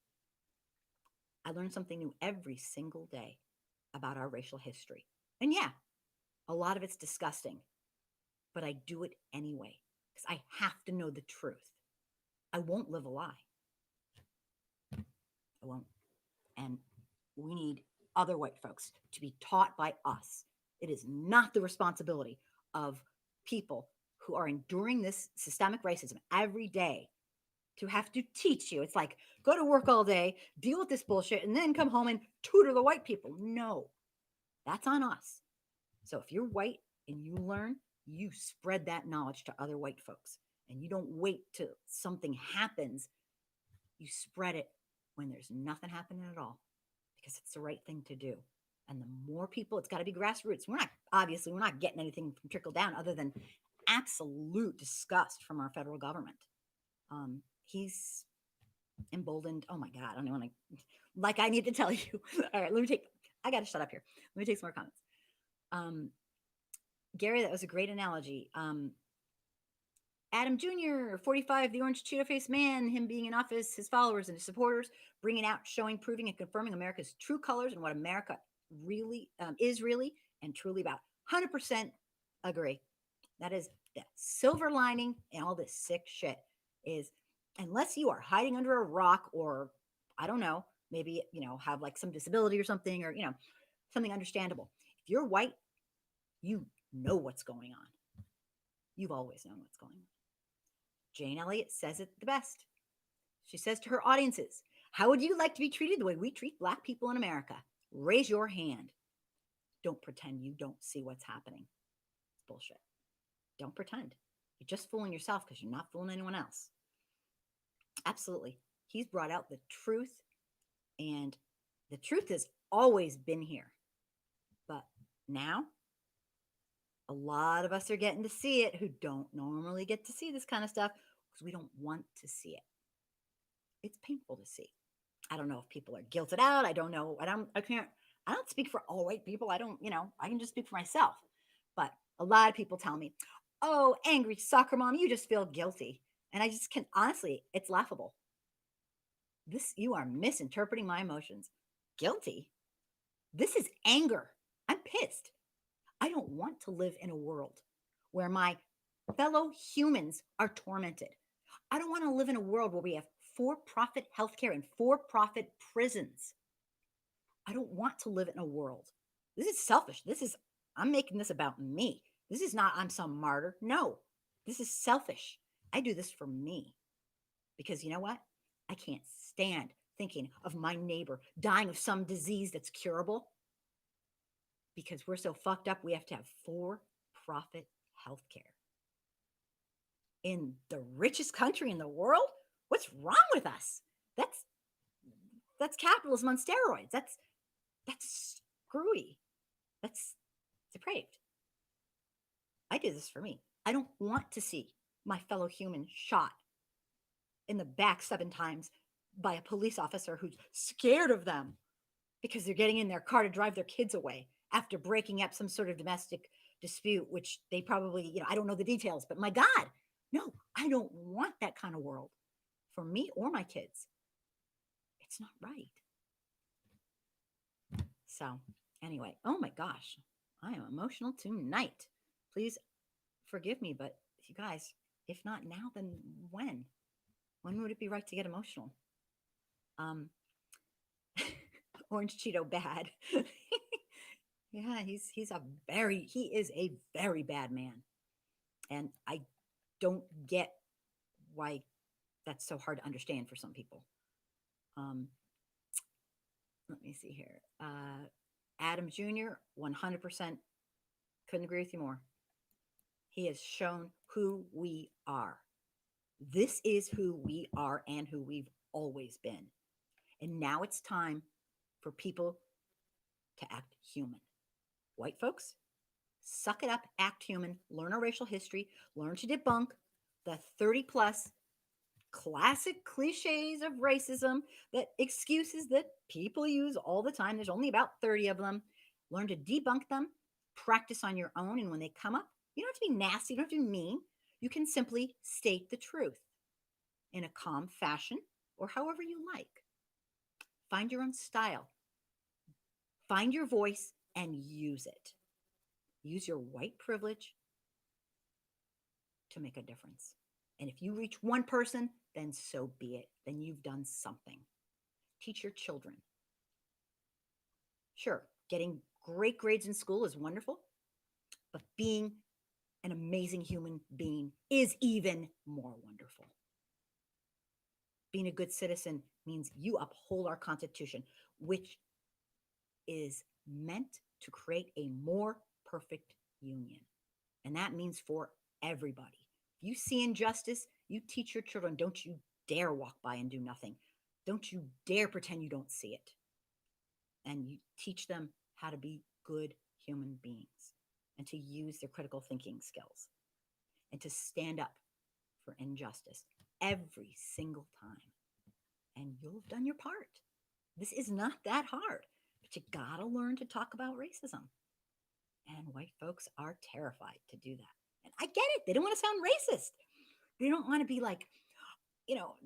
I learn something new every single day about our racial history. And yeah, a lot of it's disgusting, but I do it anyway because I have to know the truth. I won't live a lie. I won't. And we need other white folks to be taught by us. It is not the responsibility of people who are enduring this systemic racism every day to have to teach you. It's like, go to work all day, deal with this bullshit, and then come home and tutor the white people. No, that's on us. So if you're white and you learn, you spread that knowledge to other white folks. And you don't wait till something happens. You spread it when there's nothing happening at all because it's the right thing to do. And the more people, it's got to be grassroots. We're not getting anything from trickle down other than absolute disgust from our federal government. He's emboldened. Oh my God, I don't want to, like, I need to tell you. All right, I got to shut up here. Let me take some more comments. Gary, that was a great analogy. Adam Jr., 45, the orange Cheeto-faced man, him being in office, his followers and his supporters, bringing out, showing, proving, and confirming America's true colors and what America really is really and truly about. 100% agree. That is the silver lining in all this sick shit is unless you are hiding under a rock or, I don't know, maybe, have like some disability or something or, something understandable. If you're white, you know what's going on. You've always known what's going on. Jane Elliott says it the best. She says to her audiences, how would you like to be treated the way we treat Black people in America? Raise your hand. Don't pretend you don't see what's happening. It's bullshit. Don't pretend. You're just fooling yourself because you're not fooling anyone else. Absolutely. He's brought out the truth, and the truth has always been here. But now, a lot of us are getting to see it who don't normally get to see this kind of stuff because we don't want to see it. It's painful to see. I don't know if people are guilted out. I don't know. I don't speak for all white people. I can just speak for myself. But a lot of people tell me, oh, angry soccer mom, you just feel guilty. And I just can, honestly, it's laughable. You are misinterpreting my emotions. Guilty? This is anger. I'm pissed. I don't want to live in a world where my fellow humans are tormented. I don't want to live in a world where we have for-profit healthcare and for-profit prisons. I don't want to live in a world. This is selfish. I'm making this about me. This is not I'm some martyr. No, this is selfish. I do this for me because you know what? I can't stand thinking of my neighbor dying of some disease that's curable because we're so fucked up. We have to have for-profit healthcare. in the richest country in the world? What's wrong with us? That's that's capitalism on steroids. That's screwy. That's depraved. I do this for me. I don't want to see my fellow human shot in the back 7 times by a police officer who's scared of them because they're getting in their car to drive their kids away after breaking up some sort of domestic dispute, which they probably, I don't know the details, but my God, no, I don't want that kind of world for me or my kids. It's not right. So, anyway, oh my gosh, I am emotional tonight. Please forgive me, but you guys, if not now, then when? When would it be right to get emotional? Um, Orange Cheeto bad. Yeah, he is a very bad man. And I don't get why that's so hard to understand for some people. Um, let me see here. Adam Jr., 100% couldn't agree with you more. He has shown who we are. This is who we are and who we've always been. And now it's time for people to act human. White folks, suck it up, act human, learn our racial history, learn to debunk the 30 plus classic cliches of racism, that excuses that people use all the time. There's only about 30 of them. Learn to debunk them, practice on your own. And when they come up, you don't have to be nasty, you don't have to be mean. You can simply state the truth in a calm fashion or however you like. Find your own style, find your voice, and use it. Use your white privilege to make a difference. And if you reach one person, then so be it. Then you've done something. Teach your children. Sure, getting great grades in school is wonderful, but being an amazing human being is even more wonderful. Being a good citizen means you uphold our Constitution, which is meant to create a more perfect union. And that means for everybody. If you see injustice, you teach your children, don't you dare walk by and do nothing. Don't you dare pretend you don't see it. And you teach them how to be good human beings and to use their critical thinking skills and to stand up for injustice every single time. And you'll have done your part. This is not that hard, but you gotta learn to talk about racism. And white folks are terrified to do that. And I get it. They don't want to sound racist. They don't want to be like,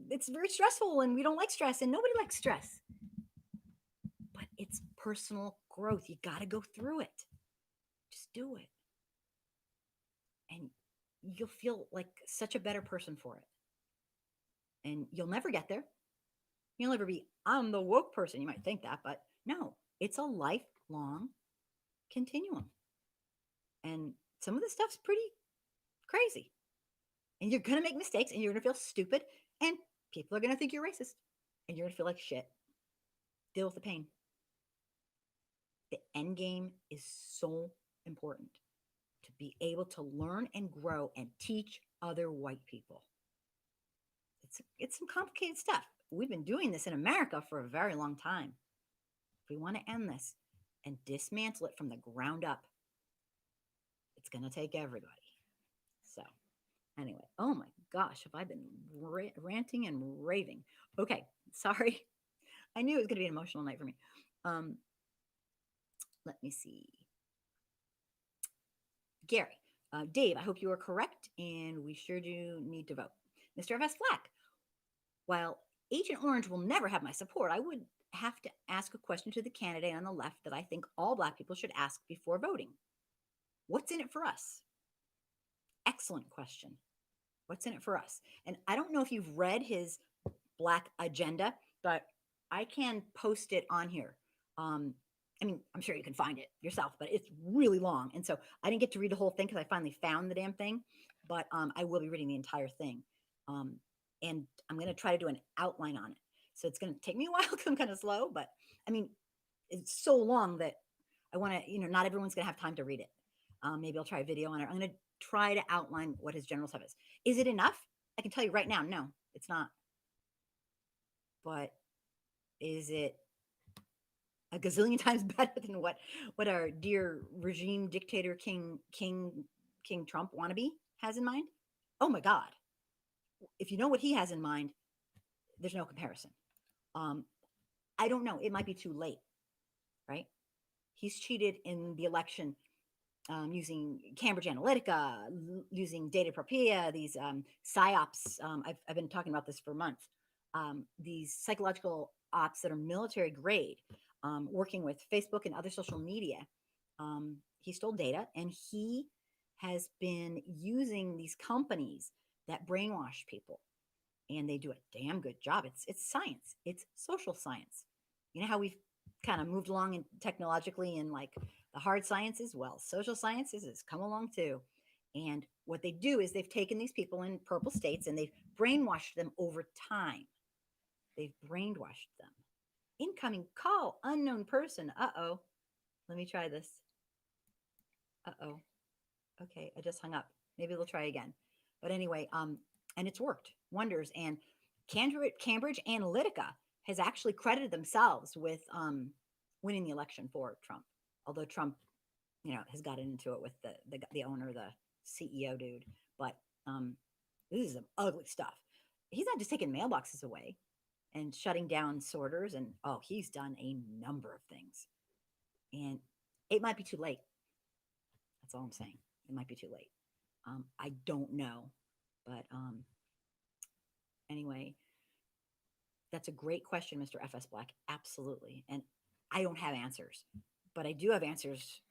it's very stressful and we don't like stress and nobody likes stress. But it's personal growth. You got to go through it. Just do it. And you'll feel like such a better person for it. And you'll never get there. You'll never be, I'm the woke person. You might think that, but no, it's a lifelong continuum. And some of this stuff's pretty crazy. And you're going to make mistakes and you're going to feel stupid and people are going to think you're racist and you're going to feel like shit. Deal with the pain. The end game is so important to be able to learn and grow and teach other white people. It's some complicated stuff. We've been doing this in America for a very long time. If we want to end this and dismantle it from the ground up, it's going to take everybody. So anyway, oh my gosh, have I been ranting and raving? Okay, sorry. I knew it was going to be an emotional night for me. Let me see. Gary, Dave, I hope you are correct, and we sure do need to vote. Mr. F.S. Flack, while Agent Orange will never have my support, I would have to ask a question to the candidate on the left that I think all Black people should ask before voting. What's in it for us? Excellent question. What's in it for us? And I don't know if you've read his Black agenda, but I can post it on here. I mean, I'm sure you can find it yourself, but it's really long. And so I didn't get to read the whole thing because I finally found the damn thing, but I will be reading the entire thing. And I'm going to try to do an outline on it. So it's going to take me a while because I'm kind of slow, but I mean, it's so long that I want to, not everyone's going to have time to read it. Maybe I'll try a video on it. I'm going to try to outline what his general stuff is. Is it enough? I can tell you right now, no, it's not. But is it a gazillion times better than what our dear regime dictator King Trump wannabe has in mind? Oh my God! If you know what he has in mind, there's no comparison. Um, I don't know. It might be too late, right? He's cheated in the election using Cambridge Analytica, using data propia, these psyops. I've been talking about this for months. These psychological ops that are military grade, working with Facebook and other social media. He stole data, and he has been using these companies that brainwash people, and they do a damn good job. It's science. It's social science. You know how we've kind of moved along in technologically and like the hard sciences? Well, social sciences has come along too. And what they do is they've taken these people in purple states and they've brainwashed them over time. They've brainwashed them. Incoming call, unknown person. Uh-oh. Let me try this. Uh-oh. Okay, I just hung up. Maybe we'll try again. But anyway, and it's worked wonders. And Cambridge Analytica has actually credited themselves with winning the election for Trump. Although Trump, has gotten into it with the owner, the CEO dude. But this is some ugly stuff. He's not just taking mailboxes away and shutting down sorters, and he's done a number of things. And it might be too late. That's all I'm saying. It might be too late. I don't know, but anyway, that's a great question, Mr. FS Black. Absolutely. And I don't have answers, but I do have answers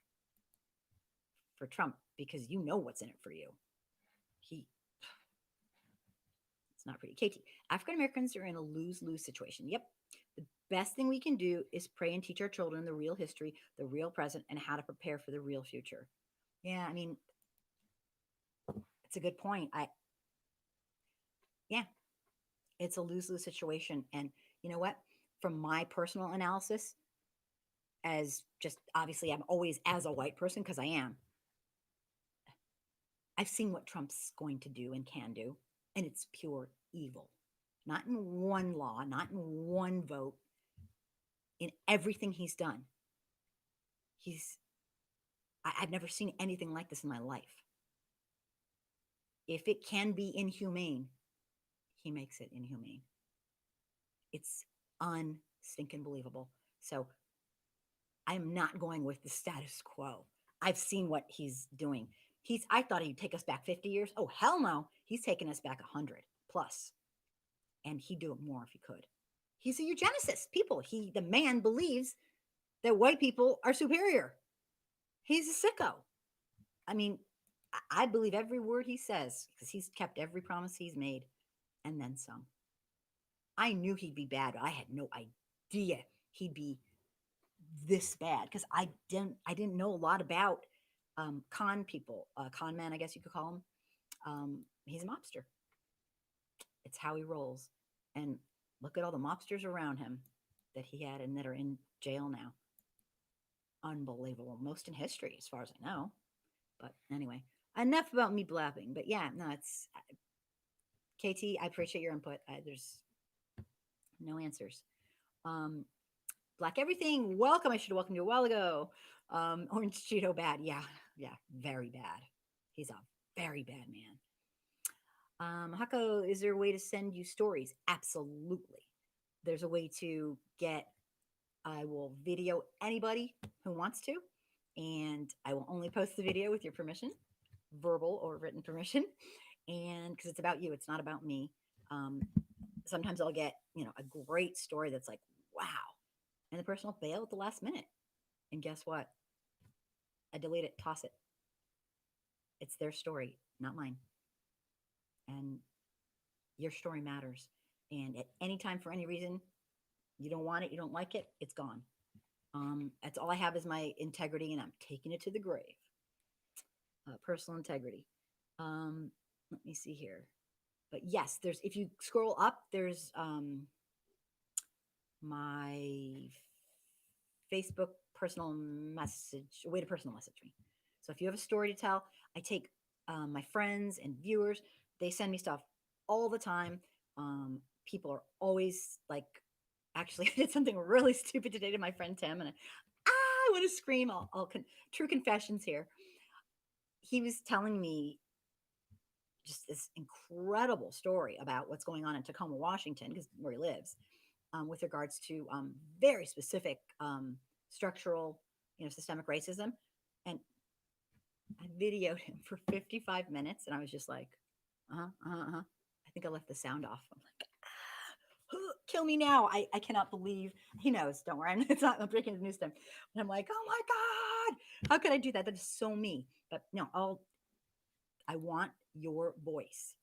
for Trump because you know what's in it for you. It's not pretty. Katie, African Americans are in a lose-lose situation. Yep. The best thing we can do is pray and teach our children the real history, the real present, and how to prepare for the real future. Yeah, I mean, it's a good point. Yeah, it's a lose-lose situation. And you know what? From my personal analysis, as just obviously I'm always as a white person because I am, I've seen what Trump's going to do and can do, and it's pure evil. Not in one law, not in one vote, in everything he's done. I've never seen anything like this in my life. If it can be inhumane, he makes it inhumane. It's unstinking believable. So I'm not going with the status quo. I've seen what he's doing. I thought he'd take us back 50 years. Oh, hell no. He's taken us back 100 plus. And he'd do it more if he could. He's a eugenicist. The man believes that white people are superior. He's a sicko. I mean, I believe every word he says because he's kept every promise he's made and then some. I knew he'd be bad, but I had no idea he'd be this bad because I didn't know a lot about con people, con man, I guess you could call him. He's a mobster. It's how he rolls. And look at all the mobsters around him that he had and that are in jail now. Unbelievable. Most in history, as far as I know. But anyway, enough about me blabbing. But yeah, no, it's KT. I appreciate your input. There's no answers. Black everything. Welcome. I should have welcomed you a while ago. Orange Cheeto bad. Yeah, very bad. He's a very bad man. Hako, is there a way to send you stories? Absolutely. There's a way to get. I will video anybody who wants to, and I will only post the video with your permission, verbal or written permission, and because it's about you, it's not about me. Sometimes I'll get a great story that's like, wow, and the person will bail at the last minute, and guess what? I delete it, toss it. It's their story, not mine, and your story matters. And at any time, for any reason, you don't want it, you don't like it, it's gone. That's all I have is my integrity, and I'm taking it to the grave. Personal integrity. Let me see here. But yes, if you scroll up, there's my Facebook personal message, a way to personal message me. So if you have a story to tell, I take my friends and viewers, they send me stuff all the time. People are always like, actually, I did something really stupid today to my friend Tim, and I want to scream. True confessions here. He was telling me just this incredible story about what's going on in Tacoma, Washington, because where he lives, with regards to very specific structural, systemic racism. And I videoed him for 55 minutes, and I was just like, I think I left the sound off. I'm like, kill me now. I cannot believe he knows. Don't worry. I'm breaking the news to him. And I'm like, oh my God, how could I do that? That is so me. But no, I want your voice.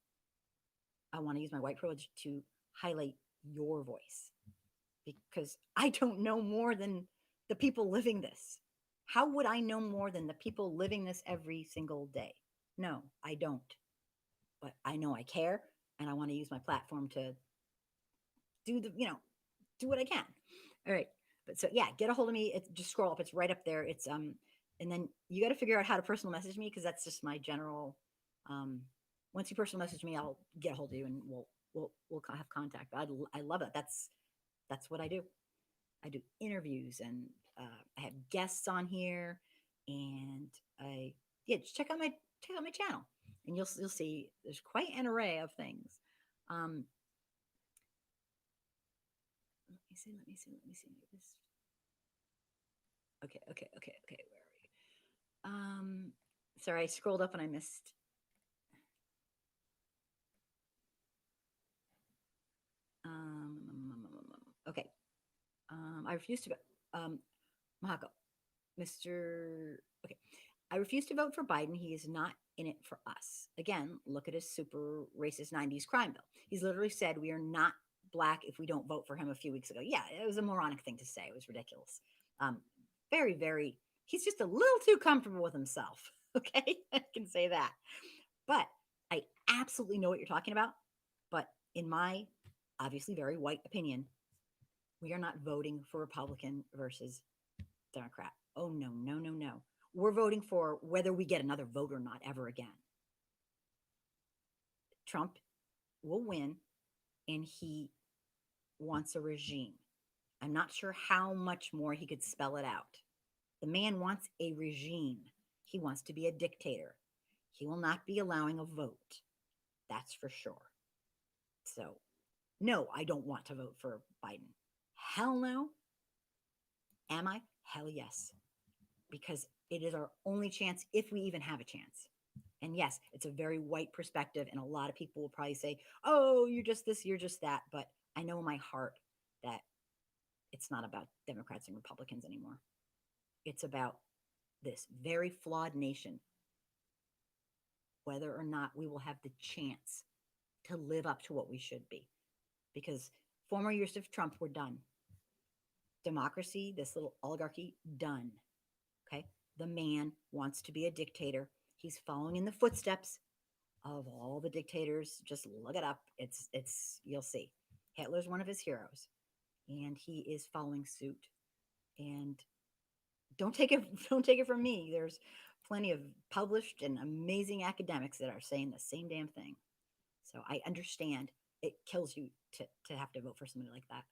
I want to use my white privilege to highlight your voice because I don't know more than the people living this. How would I know more than the people living this every single day? No, I don't. But I know I care and I want to use my platform to do what I can. All right. But so yeah, get a hold of me. Just scroll up. It's right up there. And then you got to figure out how to personal message me because that's just my general. Once you personal message me, I'll get a hold of you and we'll have contact. I love it. That's what I do. I do interviews and I have guests on here, and just check out my channel, and you'll see there's quite an array of things. Let me see. This. Okay. Where are we? Sorry, I scrolled up and I missed. Okay. I refuse to. Mahako, Mr. Okay. I refuse to vote for Biden. He is not in it for us. Again, look at his super racist 90s crime bill. He's literally said we are not black if we don't vote for him a few weeks ago. Yeah, it was a moronic thing to say. It was ridiculous. Very, very, he's just a little too comfortable with himself. Okay, I can say that. But I absolutely know what you're talking about. But in my obviously very white opinion, we are not voting for Republican versus Democrat. Oh, no. We're voting for whether we get another vote or not ever again. Trump will win, and he wants a regime. I'm not sure how much more he could spell it out. The man wants a regime. He wants to be a dictator. He will not be allowing a vote. That's for sure. So, no, I don't want to vote for Biden. Hell no. Am I? Hell yes. Because it is our only chance if we even have a chance. And yes, it's a very white perspective. And a lot of people will probably say, oh, you're just this, you're just that. But I know in my heart that it's not about Democrats and Republicans anymore. It's about this very flawed nation, whether or not we will have the chance to live up to what we should be. Because former years of Trump were done. Democracy, this little oligarchy, done. Okay. The man wants to be a dictator. He's following in the footsteps of all the dictators. Just look it up. You'll see. Hitler's one of his heroes, and he is following suit. And don't take it from me. There's plenty of published and amazing academics that are saying the same damn thing. So I understand it kills you to have to vote for somebody like that.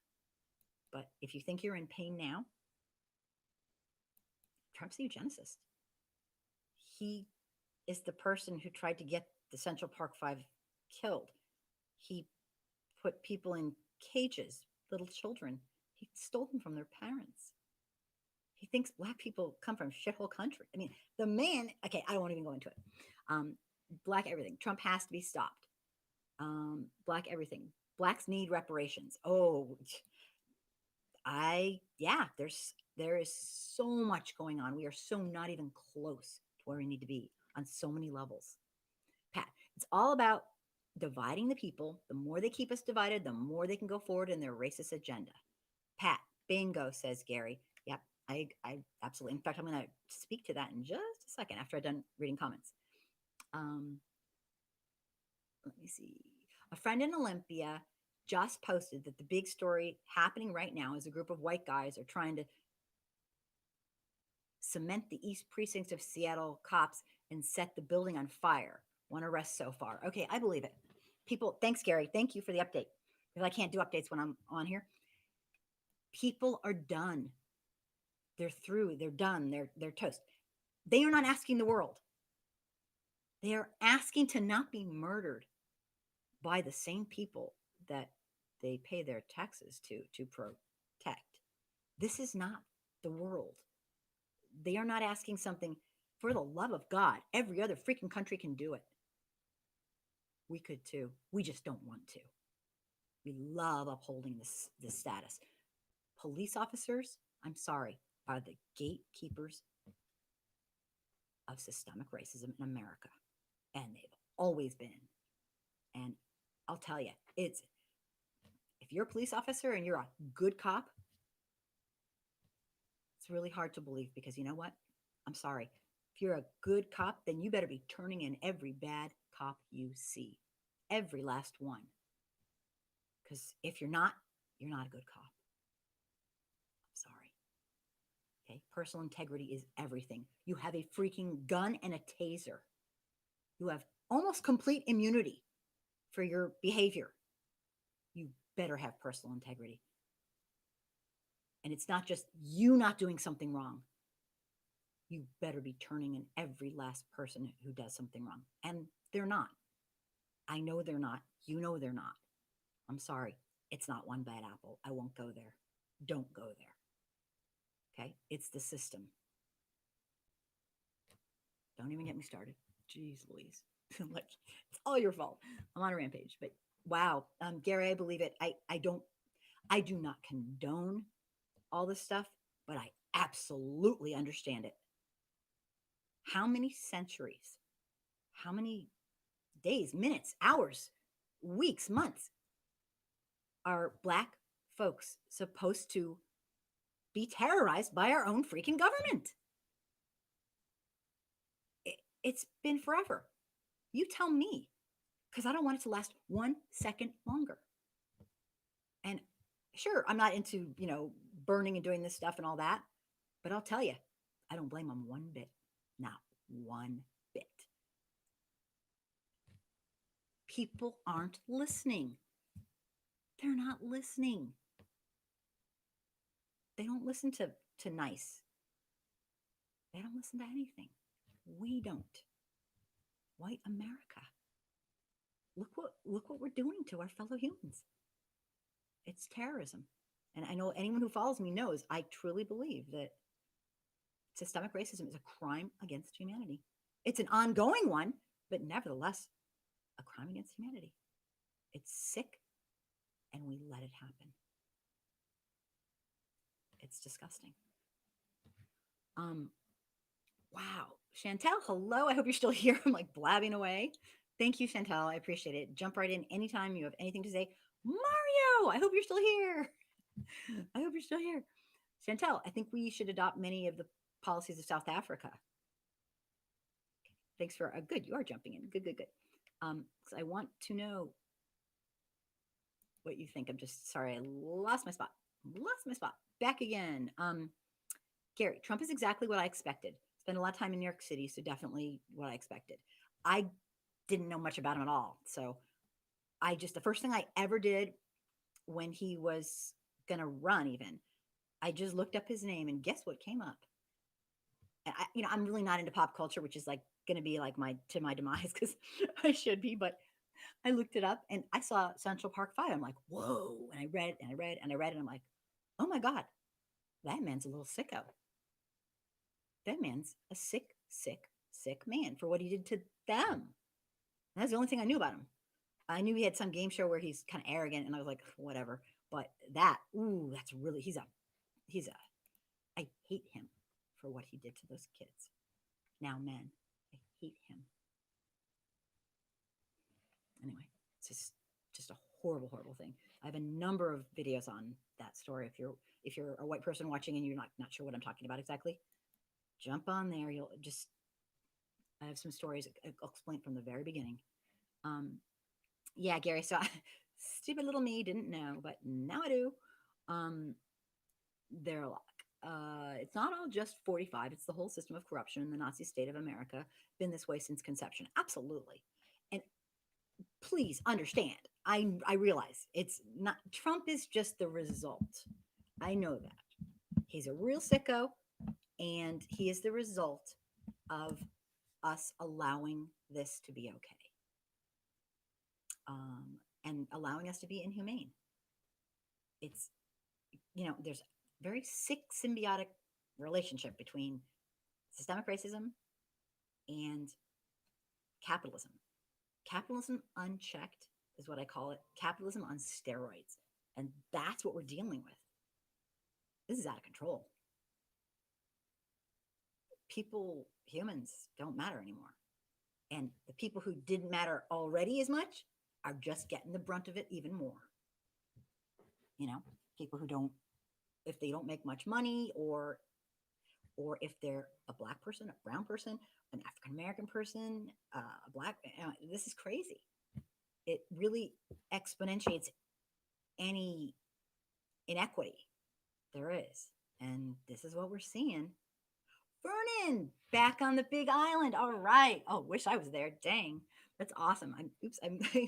But if you think you're in pain now, Trump's a eugenicist. He is the person who tried to get the Central Park Five killed. He put people in cages, little children. He stole them from their parents. He thinks black people come from shithole country. I mean, the man, okay, I don't want to even go into it. Black everything. Trump has to be stopped. Black everything. Blacks need reparations. Oh, there is so much going on. We are so not even close to where we need to be on so many levels. Pat, it's all about dividing the people. The more they keep us divided, the more they can go forward in their racist agenda. Pat, bingo, says Gary. Yep, I absolutely. In fact, I'm going to speak to that in just a second after I'm done reading comments. Let me see. A friend in Olympia just posted that the big story happening right now is a group of white guys are trying to cement the East Precincts of Seattle cops and set the building on fire. One arrest so far. Okay, I believe it. People, thanks, Gary. Thank you for the update. Because I can't do updates when I'm on here. People are done. They're through. They're done. They're toast. They are not asking the world. They are asking to not be murdered by the same people that they pay their taxes to protect. This is not the world. They are not asking something for the love of God. Every other freaking country can do it. We could too. We just don't want to. We love upholding this status. Police officers, I'm sorry, are the gatekeepers of systemic racism in America. And they've always been. And I'll tell you, if you're a police officer and you're a good cop, it's really hard to believe because you know what? I'm sorry. If you're a good cop, then you better be turning in every bad cop you see. Every last one. Because if you're not a good cop. I'm sorry. Okay? Personal integrity is everything. You have a freaking gun and a taser. You have almost complete immunity for your behavior. You better have personal integrity. And it's not just you not doing something wrong. You better be turning in every last person who does something wrong. And they're not. I know they're not. You know they're not. I'm sorry. It's not one bad apple. I won't go there. Don't go there. Okay? It's the system. Don't even get me started. Jeez Louise. Like, it's all your fault. I'm on a rampage. But wow. Gary, I believe it. I do not condone all this stuff, but I absolutely understand it. How many centuries, how many days, minutes, hours, weeks, months are Black folks supposed to be terrorized by our own freaking government? It's been forever. You tell me, because I don't want it to last 1 second longer. And sure, I'm not into, burning and doing this stuff and all that, but I'll tell you, I don't blame them one bit. Not one bit. People aren't listening. They're not listening. They don't listen to nice. They don't listen to anything. We don't. White America. Look what we're doing to our fellow humans. It's terrorism. And I know anyone who follows me knows I truly believe that systemic racism is a crime against humanity. It's an ongoing one, but nevertheless, a crime against humanity. It's sick, and we let it happen. It's disgusting. Wow. Chantel, hello. I hope you're still here. I'm like blabbing away. Thank you, Chantel. I appreciate it. Jump right in anytime you have anything to say. Mario, I hope you're still here. I hope you're still here. Chantel, I think we should adopt many of the policies of South Africa. Thanks for good. You are jumping in. Good. So I want to know what you think. I'm just sorry. I lost my spot. Back again. Gary, Trump is exactly what I expected. Spent a lot of time in New York City, so definitely what I expected. I didn't know much about him at all. So the first thing I ever did when he was going to run even, I just looked up his name and guess what came up? And I'm really not into pop culture, which is like going to be like my demise because I should be, but I looked it up and I saw Central Park 5. I'm like, whoa. And I read and I'm like, oh my God, that man's a little sicko. That man's a sick man for what he did to them. That's the only thing I knew about him. I knew he had some game show where he's kind of arrogant and I was like, whatever. But that's really, I hate him for what he did to those kids. Now, men, I hate him. Anyway, it's just a horrible thing. I have a number of videos on that story. If you're a white person watching and you're not sure what I'm talking about exactly, jump on there. I have some stories I'll explain from the very beginning. Yeah, Gary. So stupid little me didn't know, but now I do. They're It's not all just 45. It's the whole system of corruption in the Nazi state of America. Been this way since conception. Absolutely. And please understand, I realize it's not, Trump is just the result. I know that. He's a real sicko, and he is the result of us allowing this to be okay. And allowing us to be inhumane. It's, there's very sick symbiotic relationship between systemic racism and capitalism. Capitalism unchecked is what I call it. Capitalism on steroids. And that's what we're dealing with. This is out of control. People, humans don't matter anymore. And the people who didn't matter already as much are just getting the brunt of it even more. People who don't, if they don't make much money, or if they're a black person, a brown person, an African American person, a black, this is crazy. It really exponentiates any inequity there is. And this is what we're seeing. Vernon, back on the Big Island. All right. Oh, wish I was there. Dang. That's awesome. I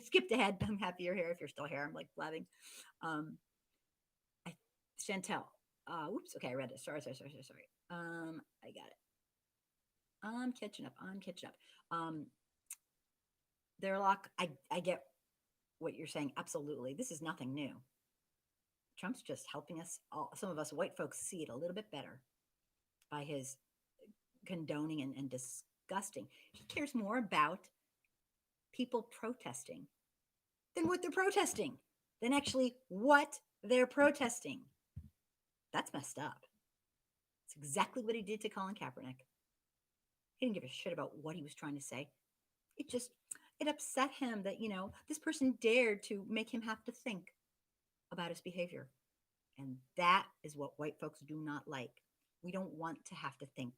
skipped ahead. I'm happy you're here. If you're still here, I'm like blabbing. Chantel. Whoops. Okay, I read it. Sorry. I got it. I'm catching up. Derlock, I get what you're saying. Absolutely. This is nothing new. Trump's just helping us, some of us white folks, see it a little bit better by his condoning and disgusting. He cares more about people protesting than what they're protesting, than actually what they're protesting. That's messed up. It's exactly what he did to Colin Kaepernick. He didn't give a shit about what he was trying to say. It upset him that, this person dared to make him have to think about his behavior. And that is what white folks do not like. We don't want to have to think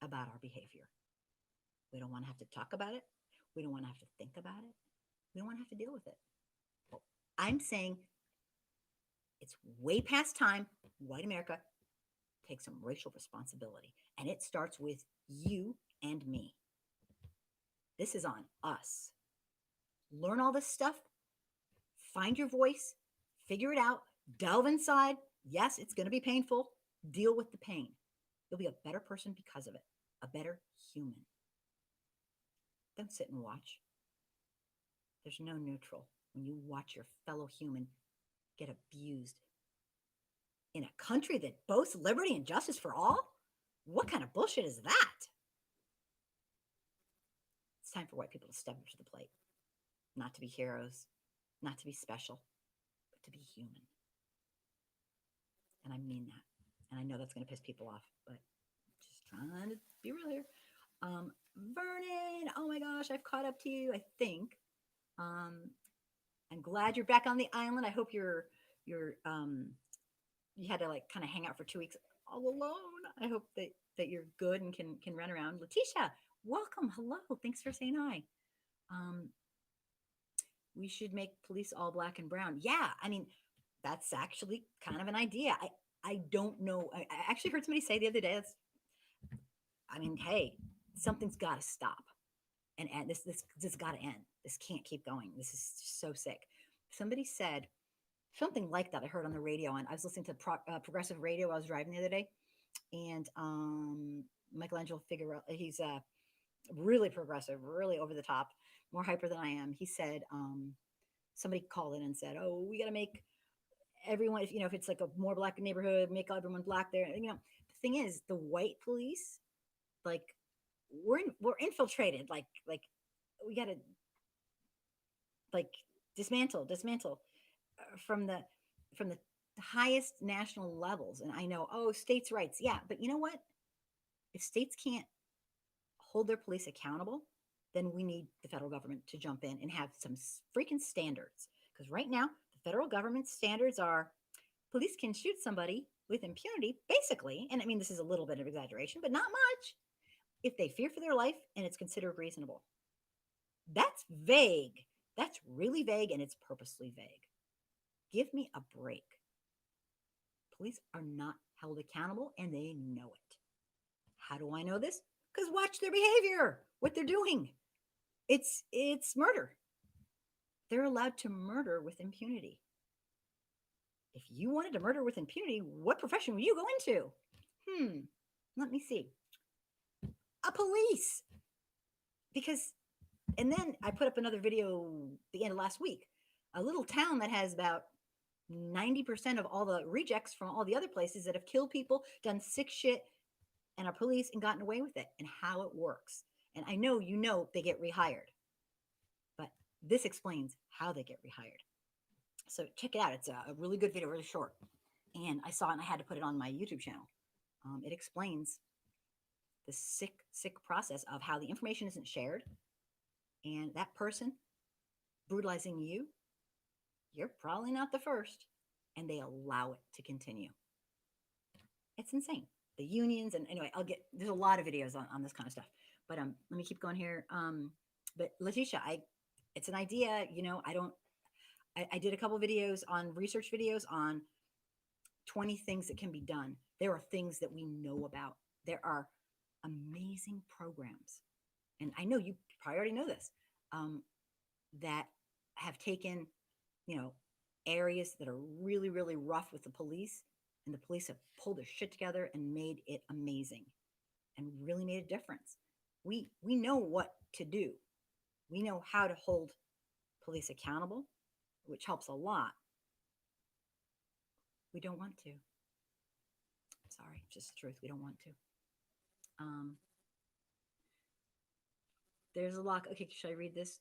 about our behavior. We don't want to have to talk about it. We don't want to have to think about it. We don't want to have to deal with it. Well, I'm saying it's way past time. White America, take some racial responsibility. And it starts with you and me. This is on us. Learn all this stuff. Find your voice. Figure it out. Delve inside. Yes, it's going to be painful. Deal with the pain. You'll be a better person because of it. A better human. Don't sit and watch. There's no neutral when you watch your fellow human get abused in a country that boasts liberty and justice for all. What kind of bullshit is that? It's time for white people to step up to the plate. Not to be heroes, not to be special, but to be human. And I mean that. And I know that's going to piss people off, but just trying to be real here. Vernon, oh my gosh, I've caught up to you, I think. I'm glad you're back on the island. I hope you had to kind of hang out for 2 weeks all alone. I hope that you're good and can run around. Letitia, welcome. Hello. Thanks for saying hi. We should make police all black and brown. Yeah, I mean, that's actually kind of an idea. I don't know. I actually heard somebody say the other day, hey, something's got to stop. And this got to end. This can't keep going. This is so sick. Somebody said something like that. I heard on the radio, and I was listening to progressive radio. I was driving the other day, and Michelangelo Figueroa, he's really progressive, really over the top, more hyper than I am. He said, somebody called in and said, "Oh, we got to make everyone, if it's like a more black neighborhood, make everyone black there." The thing is, the white police, we're infiltrated. We got to dismantle from the highest national levels. And I know, states' rights, yeah, but you know what? If states can't hold their police accountable, then we need the federal government to jump in and have some freaking standards. Because right now, the federal government standards are police can shoot somebody with impunity, basically. And I mean, this is a little bit of exaggeration, but not much, if they fear for their life and it's considered reasonable. That's vague. That's really vague, and it's purposely vague. Give me a break. Police are not held accountable, and they know it. How do I know this? Because watch their behavior, what they're doing. It's murder. They're allowed to murder with impunity. If you wanted to murder with impunity, what profession would you go into? Let me see. A police. Because, and then I put up another video the end of last week. A little town that has about 90% of all the rejects from all the other places that have killed people, done sick shit, and are police and gotten away with it, and how it works. And I know you know they get rehired, but this explains how they get rehired. So check it out. It's a really good video, really short. And I saw it and I had to put it on my YouTube channel. It explains the sick process of how the information isn't shared. And that person brutalizing you, you're probably not the first. And they allow it to continue. It's insane. The unions, and anyway, there's a lot of videos on this kind of stuff. But let me keep going here. But Letitia, it's an idea, I did a couple videos on research videos on 20 things that can be done. There are things that we know about. There are amazing programs. And I know you probably already know this, that have taken, areas that are really, really rough with the police, and the police have pulled their shit together and made it amazing and really made a difference. We know what to do. We know how to hold police accountable, which helps a lot. We don't want to. Sorry, just the truth. We don't want to. There's a lock. Okay, should I read this?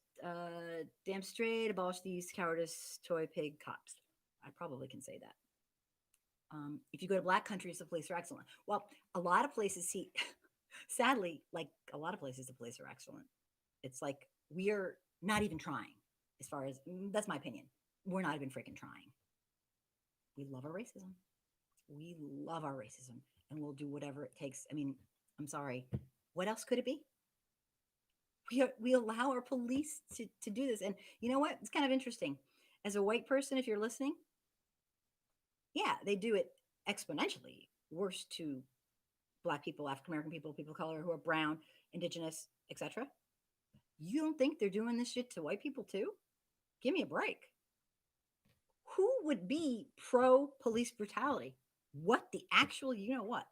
Damn straight, abolish these cowardice toy pig cops. I probably can say that. If you go to black countries, the police are excellent. Well, a lot of places sadly, like a lot of places, the police are excellent. It's like we're not even trying. As far as, that's my opinion. We're not even freaking trying. We love our racism. We love our racism, and we'll do whatever it takes. I mean, I'm sorry. What else could it be? We allow our police to do this. And you know what? It's kind of interesting. As a white person, if you're listening, yeah, they do it exponentially worse to black people, African American people, people of color who are brown, indigenous, etc. You don't think they're doing this shit to white people too? Give me a break. Who would be pro police brutality? What the actual, you know what?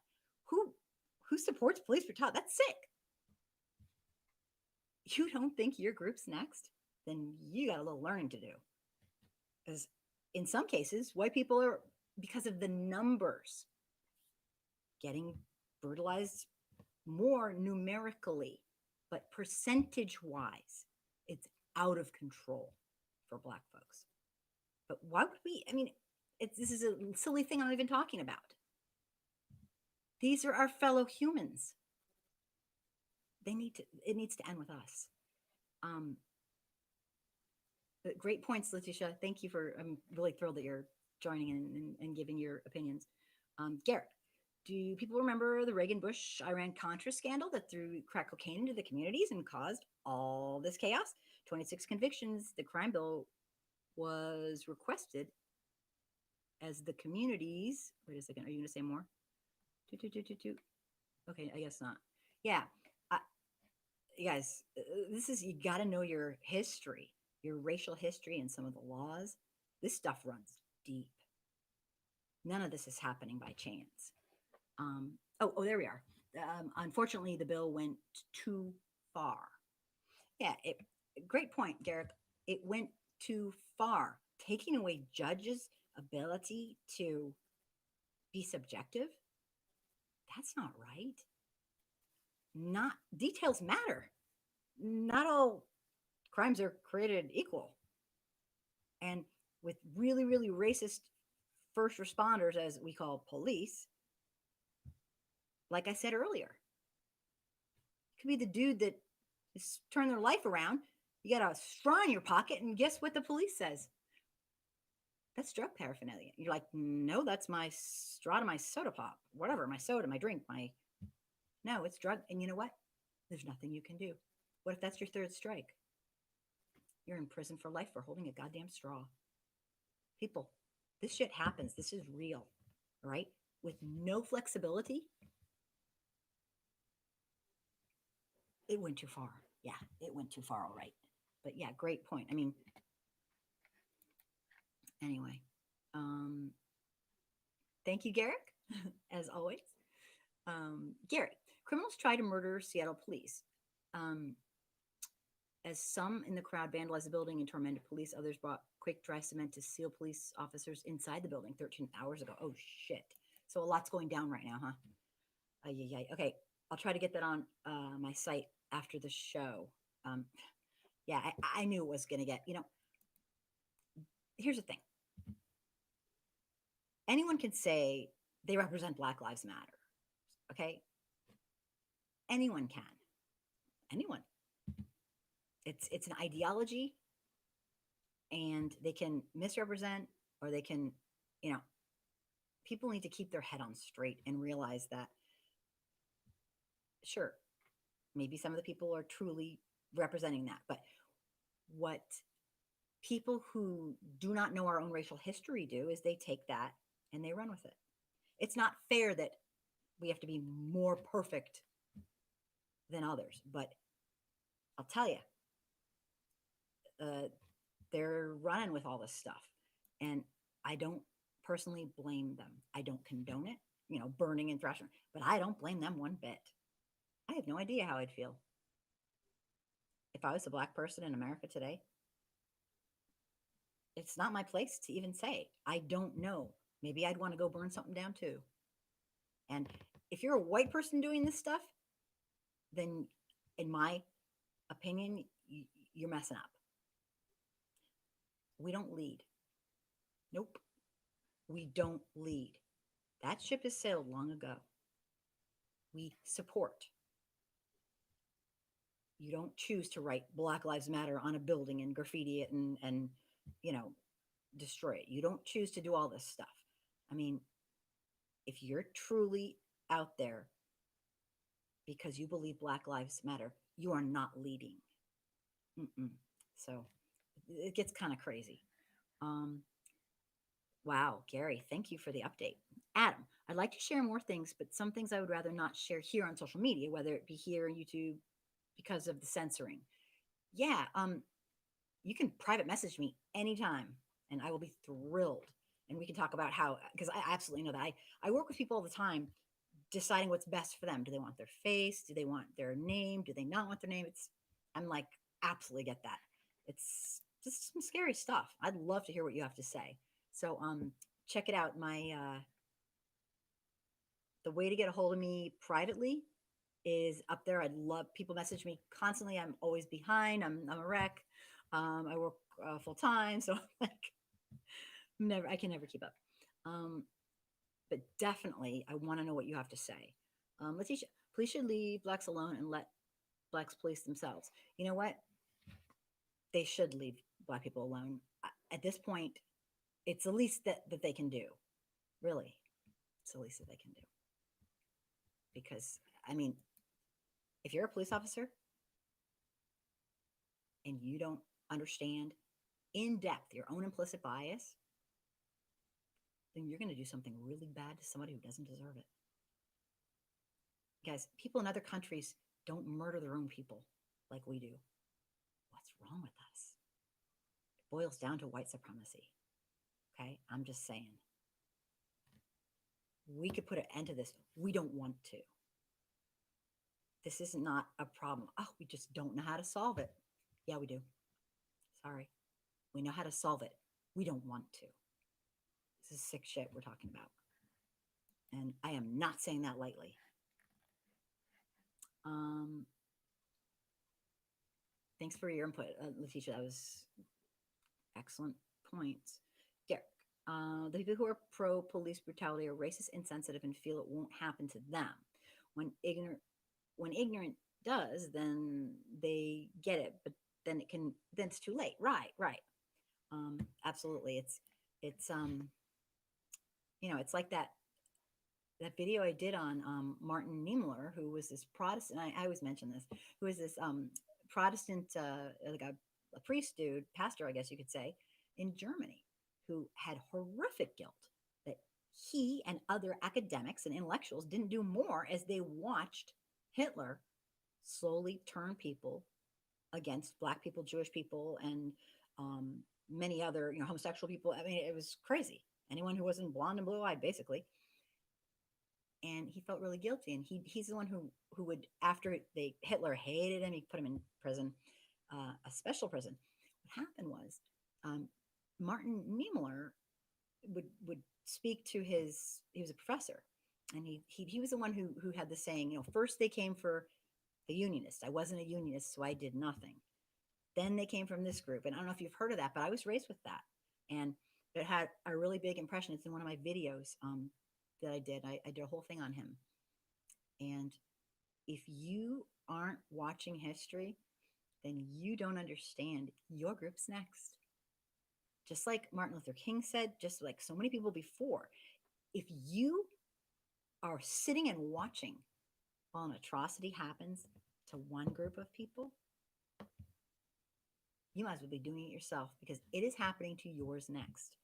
Who supports police brutality? That's sick. You don't think your group's next? Then you got a little learning to do. Because in some cases, white people are, because of the numbers, getting brutalized more numerically, but percentage-wise, it's out of control for black folks. But why would we? I mean, this is a silly thing I'm even talking about. These are our fellow humans. It needs to end with us. Great points, Letitia. Thank you I'm really thrilled that you're joining in and giving your opinions. Garrett, do people remember the Reagan-Bush Iran-Contra scandal that threw crack cocaine into the communities and caused all this chaos? 26 convictions. The crime bill was requested as the communities. Wait a second. Are you going to say more? Okay, I guess not. Yeah. You guys, you got to know your history, your racial history, and some of the laws. This stuff runs deep. None of this is happening by chance. There we are. Unfortunately, the bill went too far. Yeah, great point, Garrick. It went too far, taking away judges' ability to be subjective. That's not right. Details matter. Not all crimes are created equal. And with really, really racist first responders, as we call police, like I said earlier, it could be the dude that is turning their life around. You got a straw in your pocket, and guess what the police says? That's drug paraphernalia. You're like, no, that's my straw to my soda pop, whatever, my soda, my drink, no, it's drug. And you know what? There's nothing you can do. What if that's your third strike? You're in prison for life for holding a goddamn straw. People, this shit happens. This is real, all right? with no flexibility, it went too far. Yeah, it went too far, all right. But yeah, great point. I mean, anyway, um, thank you, Garrick, as always. Gary, criminals try to murder Seattle police. Um, as some in the crowd vandalized the building and tormented police, others brought quick dry cement to seal police officers inside the building 13 hours ago. Oh, shit. So a lot's going down right now, huh? Okay, I'll try to get that on my site after the show. Um, yeah, I knew it was going to get, here's the thing. Anyone can say they represent Black Lives Matter, okay? Anyone can. Anyone. It's an ideology, and they can misrepresent, or they can, you know, people need to keep their head on straight and realize that, sure, maybe some of the people are truly representing that, but what people who do not know our own racial history do is they take that and they run with it. It's not fair that we have to be more perfect than others, but I'll tell you, they're running with all this stuff, and I don't personally blame them. I don't condone it, burning and thrashing, but I don't blame them one bit. I have no idea how I'd feel if I was a Black person in America today. It's not my place to even say. I don't know. Maybe I'd want to go burn something down too. And if you're a white person doing this stuff, then in my opinion, you're messing up. We don't lead. Nope. We don't lead. That ship has sailed long ago. We support. You don't choose to write Black Lives Matter on a building and graffiti it and destroy it. You don't choose to do all this stuff. I mean, if you're truly out there because you believe Black Lives Matter, you are not leading. So it gets kind of crazy. Wow, Gary, thank you for the update. Adam, I'd like to share more things, but some things I would rather not share here on social media, whether it be here on YouTube, because of the censoring. Yeah, you can private message me anytime, and I will be thrilled. And we can talk about how, because I absolutely know that I work with people all the time, deciding what's best for them. Do they want their face? Do they want their name? Do they not want their name? I'm like, absolutely get that. It's just some scary stuff. I'd love to hear what you have to say. So check it out. My the way to get a hold of me privately is up there. I'd love people message me constantly. I'm always behind. I'm a wreck. I work full time, so I can never keep up. But definitely, I want to know what you have to say. Letitia, police should leave Blacks alone and let Blacks police themselves. You know what? They should leave Black people alone. At this point, it's the least that they can do. Really, it's the least that they can do. Because, I mean, if you're a police officer and you don't understand in depth your own implicit bias, then you're going to do something really bad to somebody who doesn't deserve it. Guys, people in other countries don't murder their own people like we do. What's wrong with us? It boils down to white supremacy. Okay? I'm just saying. We could put an end to this. We don't want to. This is not a problem. Oh, we just don't know how to solve it. Yeah, we do. Sorry. We know how to solve it. We don't want to. This is sick shit we're talking about. And I am not saying that lightly. Thanks for your input, Letitia. That was excellent points. Garrick, the people who are pro-police brutality are racist, insensitive, and feel it won't happen to them. When ignorant does, then they get it, but then it's too late. Right. Absolutely. It's it's like that video I did on Martin Niemöller, who was this Protestant. I always mention this. Who was this Protestant, like a priest dude, pastor, I guess you could say, in Germany, who had horrific guilt that he and other academics and intellectuals didn't do more as they watched Hitler slowly turn people against Black people, Jewish people, and um, many other, homosexual people. I mean, it was crazy. Anyone who wasn't blonde and blue eyed, basically. And he felt really guilty. And he's the one who would, after Hitler hated him, he put him in prison, a special prison. What happened was, um, Martin Niemöller would speak to his. He was a professor, and he was the one who had the saying, first they came for the unionists. I wasn't a unionist, so I did nothing. Then they came from this group, and I don't know if you've heard of that, but I was raised with that, and it had a really big impression. It's in one of my videos that I did. I did a whole thing on him, and if you aren't watching history, then you don't understand your group's next. Just like Martin Luther King said, just like so many people before, if you are sitting and watching while an atrocity happens to one group of people, you might as well be doing it yourself because it is happening to yours next.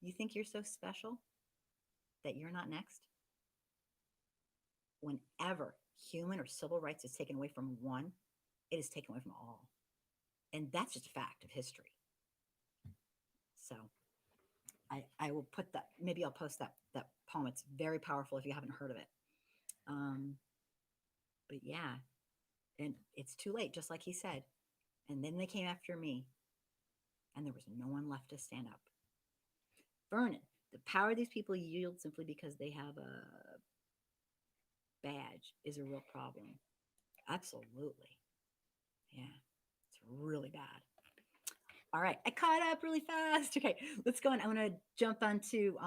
You think you're so special that you're not next? Whenever human or civil rights is taken away from one, it is taken away from all. And that's just a fact of history. So I will put that, maybe I'll post that poem. It's very powerful if you haven't heard of it. But yeah, and it's too late, just like he said. And then they came after me, and there was no one left to stand up. Vernon, the power these people yield simply because they have a badge is a real problem. Absolutely. Yeah, it's really bad. All right, I caught up really fast. Okay, let's go on. I'm going to jump onto,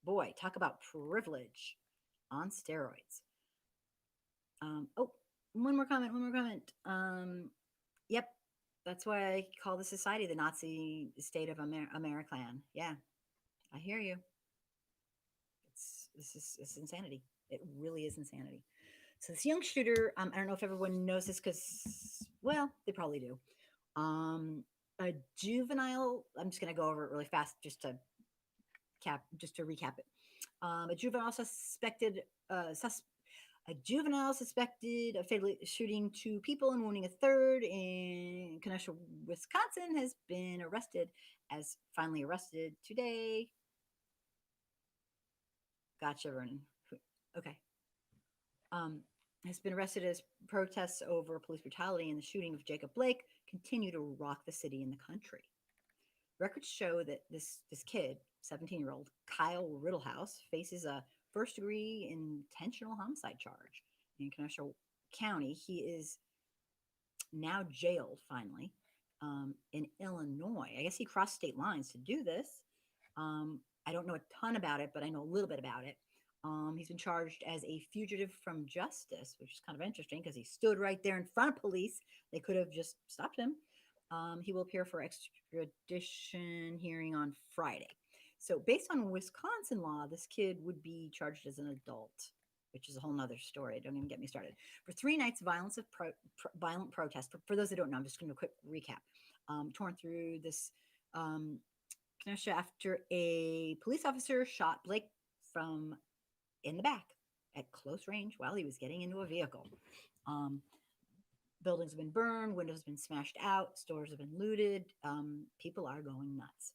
boy, talk about privilege on steroids. Oh, one more comment. Yep, that's why I call the society the Nazi state of American. Yeah, I hear you. It's insanity. It really is insanity. So this young shooter, I don't know if everyone knows this because, well, they probably do. A juvenile. I'm just going to go over it really fast just to recap it. A juvenile suspected of fatally shooting two people and wounding a third in Kenosha, Wisconsin, has been finally arrested today. Gotcha, Vernon. Okay. Has been arrested as protests over police brutality and the shooting of Jacob Blake continue to rock the city and the country. Records show that this kid, 17-year-old Kyle Riddlehouse, faces a first-degree intentional homicide charge in Kenosha County. He is now jailed, finally, in Illinois. I guess he crossed state lines to do this. I don't know a ton about it, but I know a little bit about it. He's been charged as a fugitive from justice, which is kind of interesting because he stood right there in front of police. They could have just stopped him. He will appear for extradition hearing on Friday. So based on Wisconsin law, this kid would be charged as an adult, which is a whole nother story. Don't even get me started. For 3 nights, violent protest. For those that don't know, I'm just going to quick recap. Torn through this Kenosha after a police officer shot Blake from in the back at close range while he was getting into a vehicle. Buildings have been burned, windows have been smashed out, stores have been looted. People are going nuts.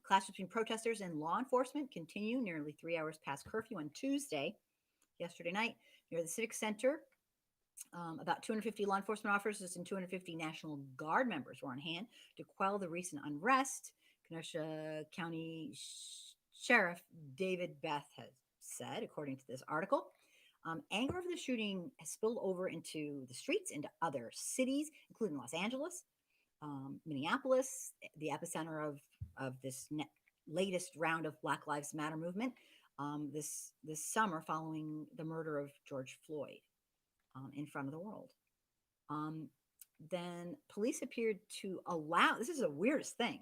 Clash between protesters and law enforcement continue nearly 3 hours past curfew on Tuesday, yesterday night, near the Civic Center. About 250 law enforcement officers and 250 National Guard members were on hand to quell the recent unrest. Kenosha County Sheriff David Beth has said, according to this article. Anger over the shooting has spilled over into the streets, into other cities, including Los Angeles, Minneapolis, the epicenter of this latest round of Black Lives Matter movement this summer following the murder of George Floyd in front of the world. Then police appeared to allow, this is the weirdest thing.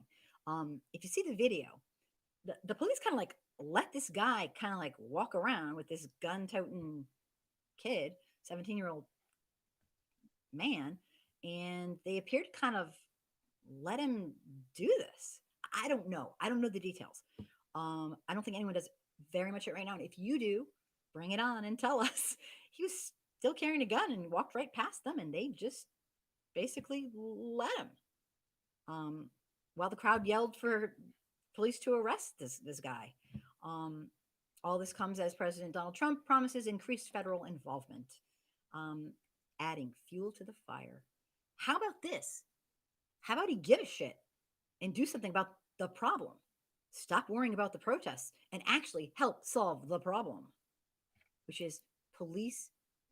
If you see the video, the police kind of like let this guy kind of like walk around with this gun-toting kid, 17-year-old man, and they appeared to kind of let him do this. I don't know the details. I don't think anyone does very much it right now. And if you do, bring it on and tell us. He was still carrying a gun and walked right past them, and they just basically let him. Um, while the crowd yelled for police to arrest this guy. Um, all this comes as President Donald Trump promises increased federal involvement, um, adding fuel to the fire. How about this? How about he give a shit and do something about the problem? Stop worrying about the protests and actually help solve the problem, which is police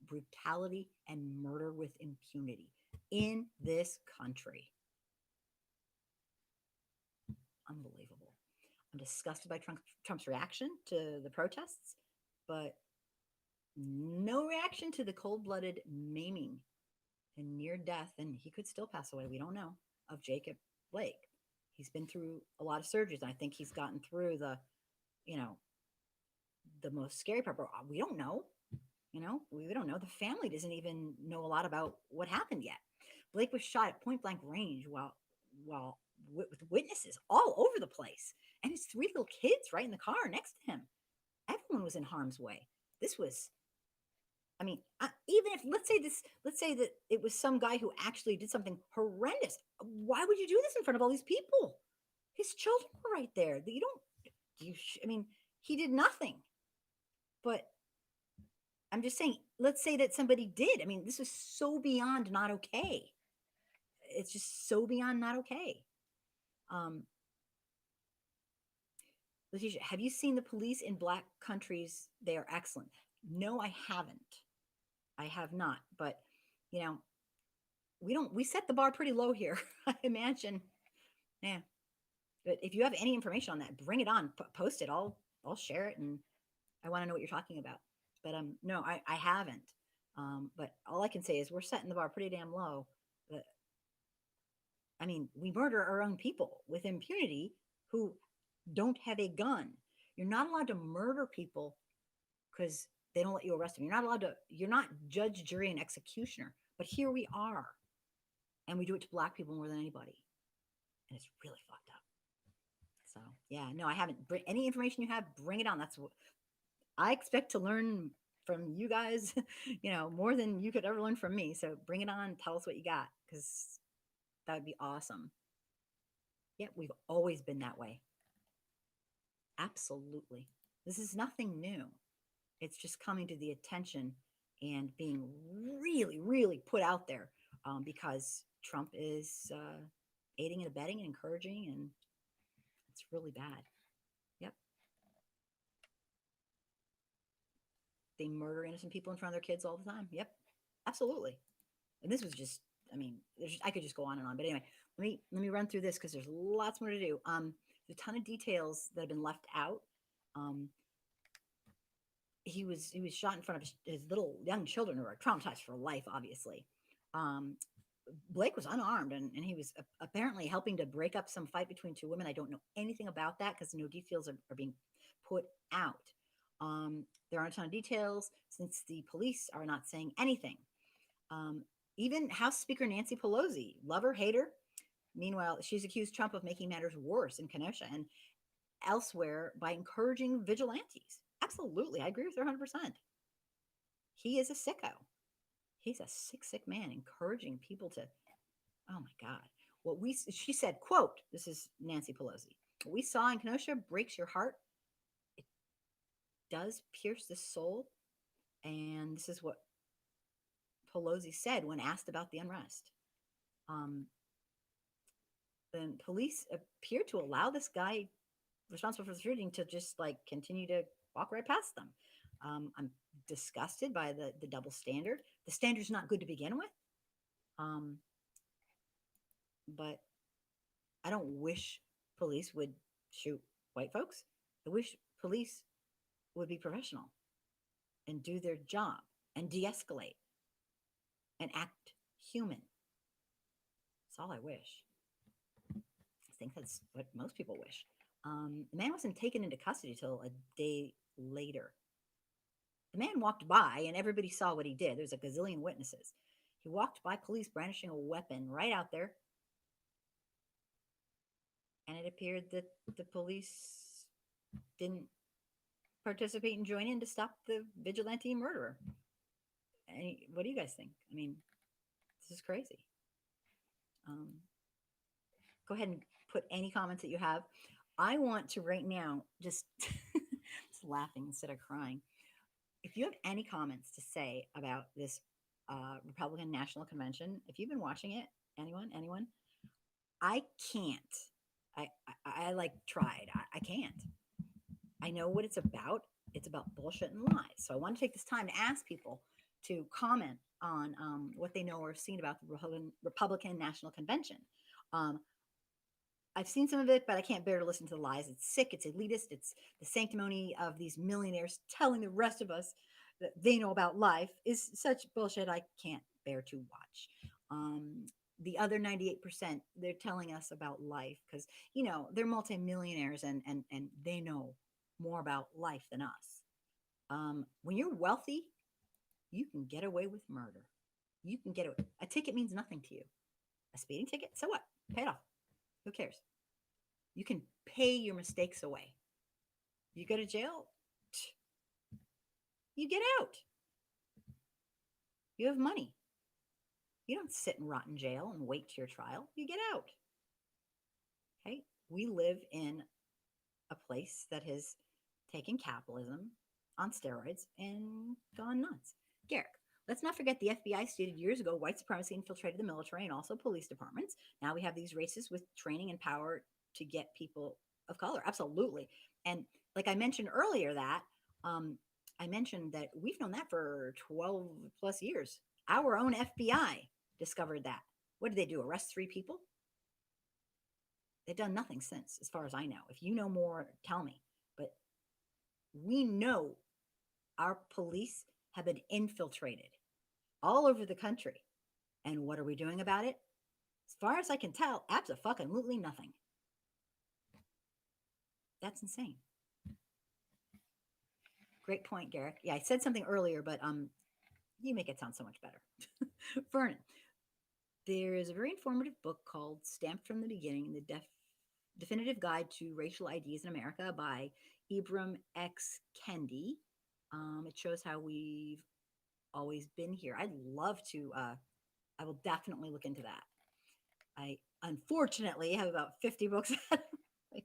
brutality and murder with impunity in this country. Unbelievable. I'm disgusted by Trump's reaction to the protests, but no reaction to the cold blooded maiming and near death, and he could still pass away. We don't know, of Jacob Blake. He's been through a lot of surgeries. And I think he's gotten through you know, the most scary part. But we don't know. We don't know. The family doesn't even know a lot about what happened yet. Blake was shot at point blank range while with witnesses all over the place, and his three little kids right in the car next to him. Everyone was in harm's way. This was, I mean, even if let's say that it was some guy who actually did something horrendous. Why would you do this in front of all these people? His children were right there. You don't. I mean, he did nothing. But I'm just saying. Let's say that somebody did. I mean, this is so beyond not okay. It's just so beyond not okay. Um, Letitia, have you seen the police in black countries? They are excellent. No, I haven't. I have not. But you know, we set the bar pretty low here. I imagine. Yeah. But if you have any information on that, bring it on. Post it. I'll share it, and I want to know what you're talking about. But no, I haven't. But all I can say is we're setting the bar pretty damn low. But I mean, we murder our own people with impunity who don't have a gun. You're not allowed to murder people because they don't let you arrest them. You're not allowed to. You're not judge, jury, and executioner. But here we are, and we do it to black people more than anybody, and it's really fucked up. So yeah, no, I haven't. Any information you have, bring it on. That's what I expect to learn from you guys. More than you could ever learn from me. So bring it on. Tell us what you got, because that would be awesome. Yeah, we've always been that way. Absolutely. This is nothing new. It's just coming to the attention and being really, really put out there, because Trump is aiding and abetting and encouraging, and it's really bad. Yep. They murder innocent people in front of their kids all the time. Yep. Absolutely. And this was just, I mean, I could just go on and on. But anyway, let me run through this because there's lots more to do. There's a ton of details that have been left out. Um, he was shot in front of his little young children who are traumatized for life, obviously. Um, Blake was unarmed, and he was apparently helping to break up some fight between two women. I don't know anything about that because no details are being put out. There aren't a ton of details since the police are not saying anything. Even House Speaker Nancy Pelosi, lover, hater. Meanwhile, she's accused Trump of making matters worse in Kenosha and elsewhere by encouraging vigilantes. Absolutely. I agree with her 100%. He is a sicko. He's a sick man encouraging people to, oh my God. She said, quote, this is Nancy Pelosi. What we saw in Kenosha breaks your heart. It does pierce the soul. And this is what Pelosi said when asked about the unrest. Then police appear to allow this guy responsible for the shooting to just like continue to walk right past them. I'm disgusted by the double standard. The standard's not good to begin with. But I don't wish police would shoot white folks. I wish police would be professional and do their job and de-escalate and act human. That's all I wish. I think that's what most people wish. The man wasn't taken into custody till a day later. The man walked by and everybody saw what he did. There's a gazillion witnesses. He walked by police brandishing a weapon right out there. And it appeared that the police didn't participate and join in to stop the vigilante murderer. What do you guys think? I mean, this is crazy. Um, Go ahead and put any comments that you have. I want to right now just, just laughing instead of crying. If you have any comments to say about this Republican National Convention, if you've been watching it, anyone, I can't. I like tried. I can't. I know what it's about. It's about bullshit and lies. So I want to take this time to ask people to comment on what they know or have seen about the Republican National Convention. Um, I've seen some of it, but I can't bear to listen to the lies. It's sick. It's elitist. It's the sanctimony of these millionaires telling the rest of us that they know about life is such bullshit I can't bear to watch. The other 98%, they're telling us about life because, you know, they're multimillionaires and they know more about life than us. When you're wealthy, you can get away with murder. You can get away. A ticket means nothing to you. A speeding ticket, so what? Pay it off. Who cares? You can pay your mistakes away. You go to jail, you get out. You have money. You don't sit and rot in jail and wait to your trial. You get out. Okay? We live in a place that has taken capitalism on steroids and gone nuts. Garrick, let's not forget the FBI stated years ago white supremacy infiltrated the military and also police departments. Now we have these races with training and power to get people of color. Absolutely. And like I mentioned earlier I mentioned that we've known that for 12 plus years. Our own FBI discovered that. What did they do? Arrest 3 people? They've done nothing since, as far as I know. If you know more, tell me. But we know our police have been infiltrated all over the country. And what are we doing about it? As far as I can tell, absolutely nothing. That's insane. Great point, Garrick. Yeah, I said something earlier, but you make it sound so much better. Vernon, there is a very informative book called Stamped from the Beginning, the Definitive Guide to Racial Ideas in America by Ibram X. Kendi. It shows how we've always been here. I'd love to, I will definitely look into that. I unfortunately have about 50 books like,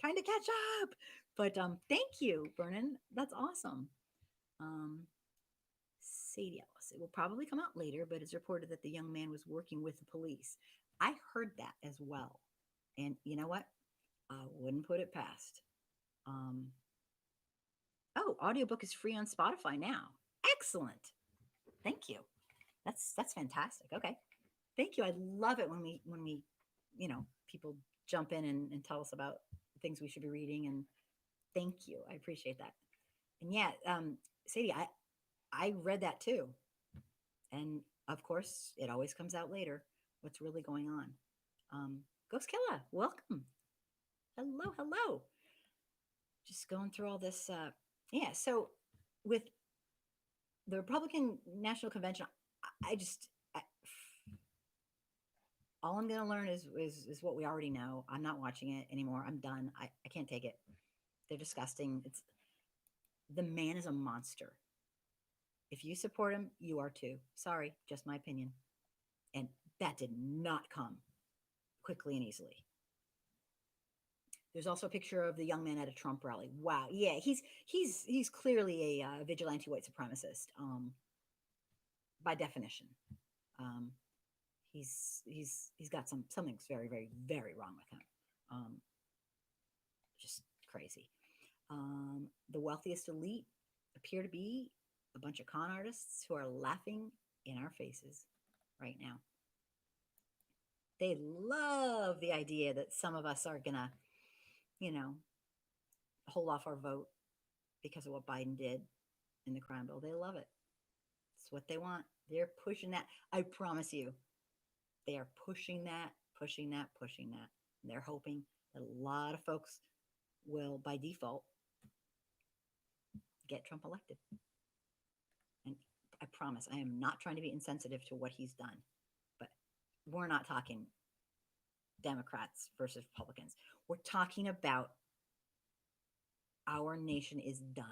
trying to catch up. But thank you, Vernon. That's awesome. Sadie Ellis. It will probably come out later, but it's reported that the young man was working with the police. I heard that as well. And you know what? I wouldn't put it past. Oh, audiobook is free on Spotify now. Excellent. Thank you. That's fantastic. Okay. Thank you. I love it when we, you know, people jump in and tell us about things we should be reading. And thank you. I appreciate that. And yeah, Sadie, I read that too. And of course, it always comes out later what's really going on. Ghost Killa, welcome. Hello. Just going through all this. Yeah, so with the Republican National Convention, all I'm going to learn is what we already know. I'm not watching it anymore. I'm done. I can't take it. They're disgusting. The man is a monster. If you support him, you are too. Sorry, just my opinion. And that did not come quickly and easily. There's also a picture of the young man at a Trump rally. Wow, yeah, he's clearly a vigilante white supremacist, by definition. He's got something's very, very, very wrong with him. Just crazy. The wealthiest elite appear to be a bunch of con artists who are laughing in our faces right now. They love the idea that some of us are gonna, you know, hold off our vote because of what Biden did in the crime bill. They love it. It's what they want. They're pushing that. I promise you, they are pushing that. And they're hoping that a lot of folks will, by default, get Trump elected. And I promise, I am not trying to be insensitive to what he's done, but we're not talking Democrats versus Republicans. We're talking about our nation is done.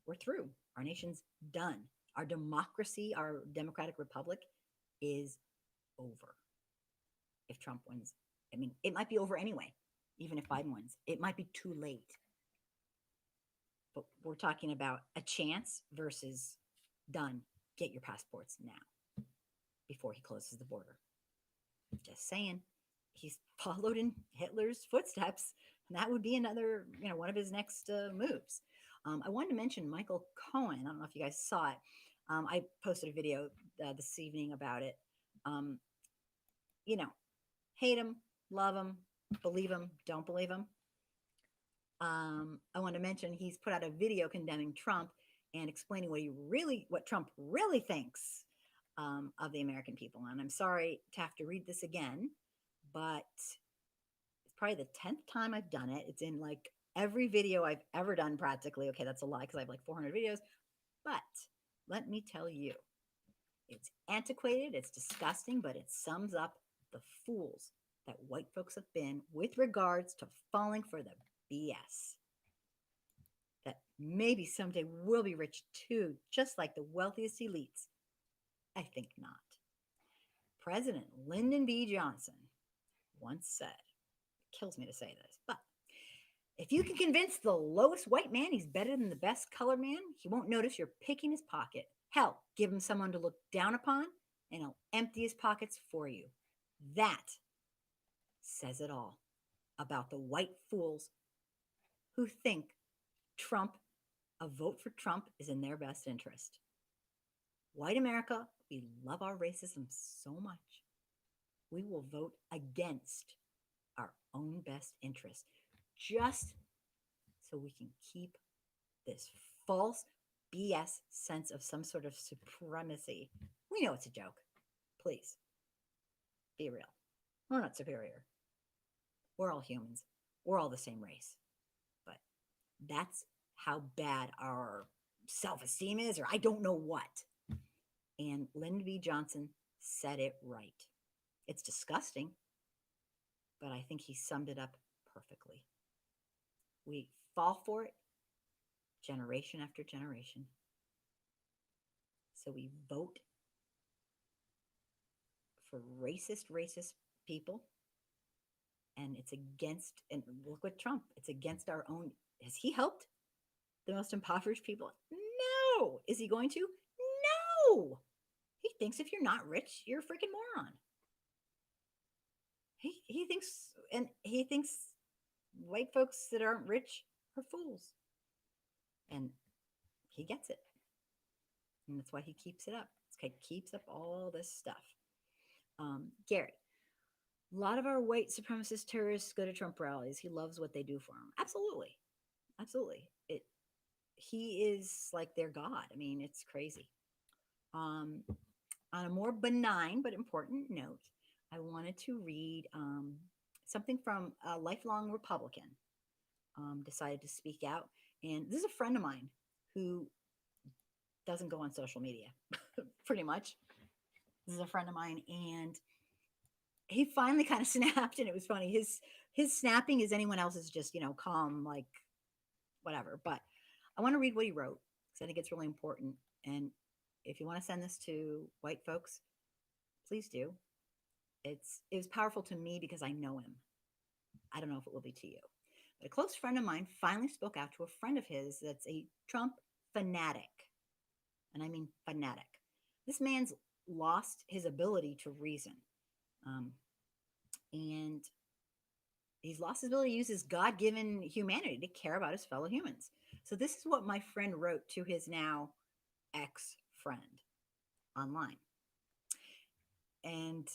We're through. Our nation's done. Our democracy, our democratic republic is over if Trump wins. I mean, it might be over anyway, even if Biden wins. It might be too late. But we're talking about a chance versus done. Get your passports now before he closes the border. Just saying. He's followed in Hitler's footsteps, and that would be another, one of his next moves. I wanted to mention Michael Cohen. I don't know if you guys saw it. I posted a video this evening about it. Hate him, love him, believe him, don't believe him. I want to mention he's put out a video condemning Trump and explaining what Trump really thinks of the American people. And I'm sorry to have to read this again, but it's probably the 10th time I've done it. It's in like every video I've ever done practically. Okay, that's a lie because I have like 400 videos. But let me tell you, it's antiquated, it's disgusting, but it sums up the fools that white folks have been with regards to falling for the BS. That maybe someday we'll be rich too, just like the wealthiest elites. I think not. President Lyndon B. Johnson once said, it kills me to say this, but if you can convince the lowest white man he's better than the best colored man, he won't notice you're picking his pocket. Hell, give him someone to look down upon, and he'll empty his pockets for you. That says it all about the white fools who think a vote for Trump is in their best interest. White America, we love our racism so much. We will vote against our own best interest just so we can keep this false BS sense of some sort of supremacy. We know it's a joke. Please, be real. We're not superior. We're all humans. We're all the same race. But that's how bad our self-esteem is, or I don't know what. And Lyndon B. Johnson said it right. It's disgusting, but I think he summed it up perfectly. We fall for it generation after generation. So we vote for racist people. And it's against, and look what Trump, it's against our own. Has he helped the most impoverished people? No. Is he going to? No. He thinks if you're not rich, you're a freaking moron. He thinks white folks that aren't rich are fools. And he gets it. And that's why he keeps it up. He keeps up all this stuff. Gary, a lot of our white supremacist terrorists go to Trump rallies. He loves what they do for him. Absolutely. Absolutely. He is like their God. I mean, it's crazy. On a more benign but important note, I wanted to read something from a lifelong Republican. Decided to speak out. And this is a friend of mine who doesn't go on social media, pretty much. This is a friend of mine, and he finally kind of snapped, and it was funny. His snapping is anyone else's just, calm, like whatever. But I want to read what he wrote because I think it's really important. And if you want to send this to white folks, please do. It was powerful to me because I know him. I don't know if it will be to you. But a close friend of mine finally spoke out to a friend of his that's a Trump fanatic. And I mean fanatic. This man's lost his ability to reason. And he's lost his ability to use his God-given humanity to care about his fellow humans. So this is what my friend wrote to his now ex-friend online. And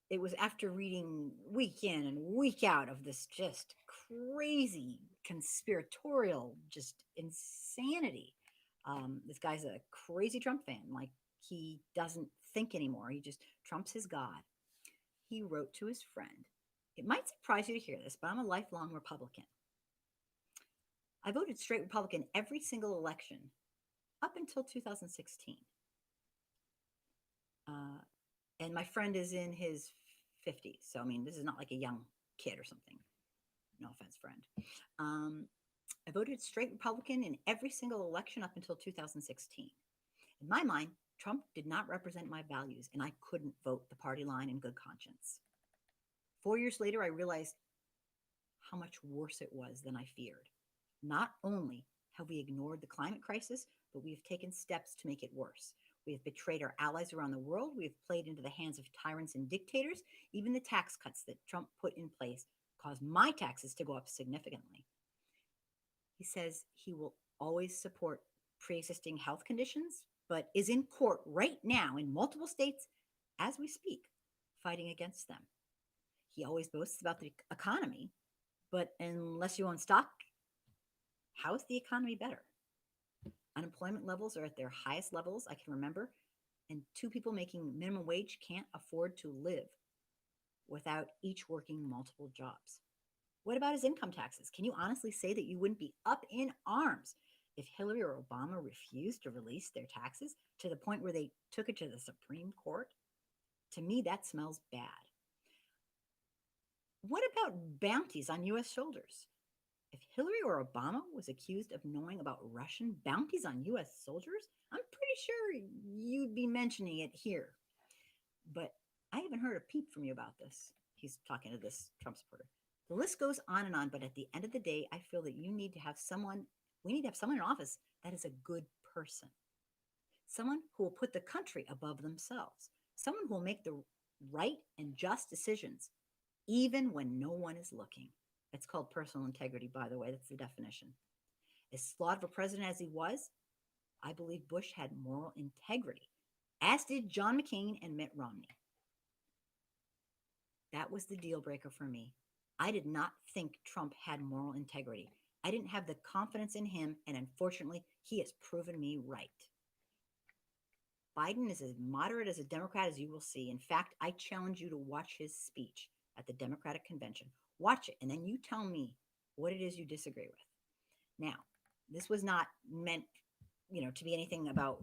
it was after reading week in and week out of this just crazy conspiratorial, just insanity. This guy's a crazy Trump fan. Like, he doesn't think anymore. Trump's his God. He wrote to his friend. It might surprise you to hear this, but I'm a lifelong Republican. I voted straight Republican every single election up until 2016. And my friend is in his 50s. So, I mean, this is not like a young kid or something. No offense, friend. I voted straight Republican in every single election up until 2016. In my mind, Trump did not represent my values, and I couldn't vote the party line in good conscience. 4 years later, I realized how much worse it was than I feared. Not only have we ignored the climate crisis, but we have taken steps to make it worse. We have betrayed our allies around the world. We have played into the hands of tyrants and dictators. Even the tax cuts that Trump put in place caused my taxes to go up significantly. He says he will always support pre-existing health conditions, but is in court right now in multiple states as we speak, fighting against them. He always boasts about the economy, but unless you own stock, how is the economy better? Unemployment levels are at their highest levels I can remember, and two people making minimum wage can't afford to live without each working multiple jobs. What about his income taxes? Can you honestly say that you wouldn't be up in arms if Hillary or Obama refused to release their taxes to the point where they took it to the Supreme Court? To me, that smells bad. What about bounties on U.S. soldiers? If Hillary or Obama was accused of knowing about Russian bounties on U.S. soldiers, I'm pretty sure you'd be mentioning it here. But I haven't heard a peep from you about this. He's talking to this Trump supporter. The list goes on and on, but at the end of the day, I feel that we need to have someone in office that is a good person. Someone who will put the country above themselves. Someone who will make the right and just decisions, even when no one is looking. It's called personal integrity, by the way. That's the definition. As flawed of a president as he was, I believe Bush had moral integrity, as did John McCain and Mitt Romney. That was the deal breaker for me. I did not think Trump had moral integrity. I didn't have the confidence in him, and unfortunately, he has proven me right. Biden is as moderate as a Democrat as you will see. In fact, I challenge you to watch his speech at the Democratic convention. Watch it, and then you tell me what it is you disagree with. Now, this was not meant, to be anything about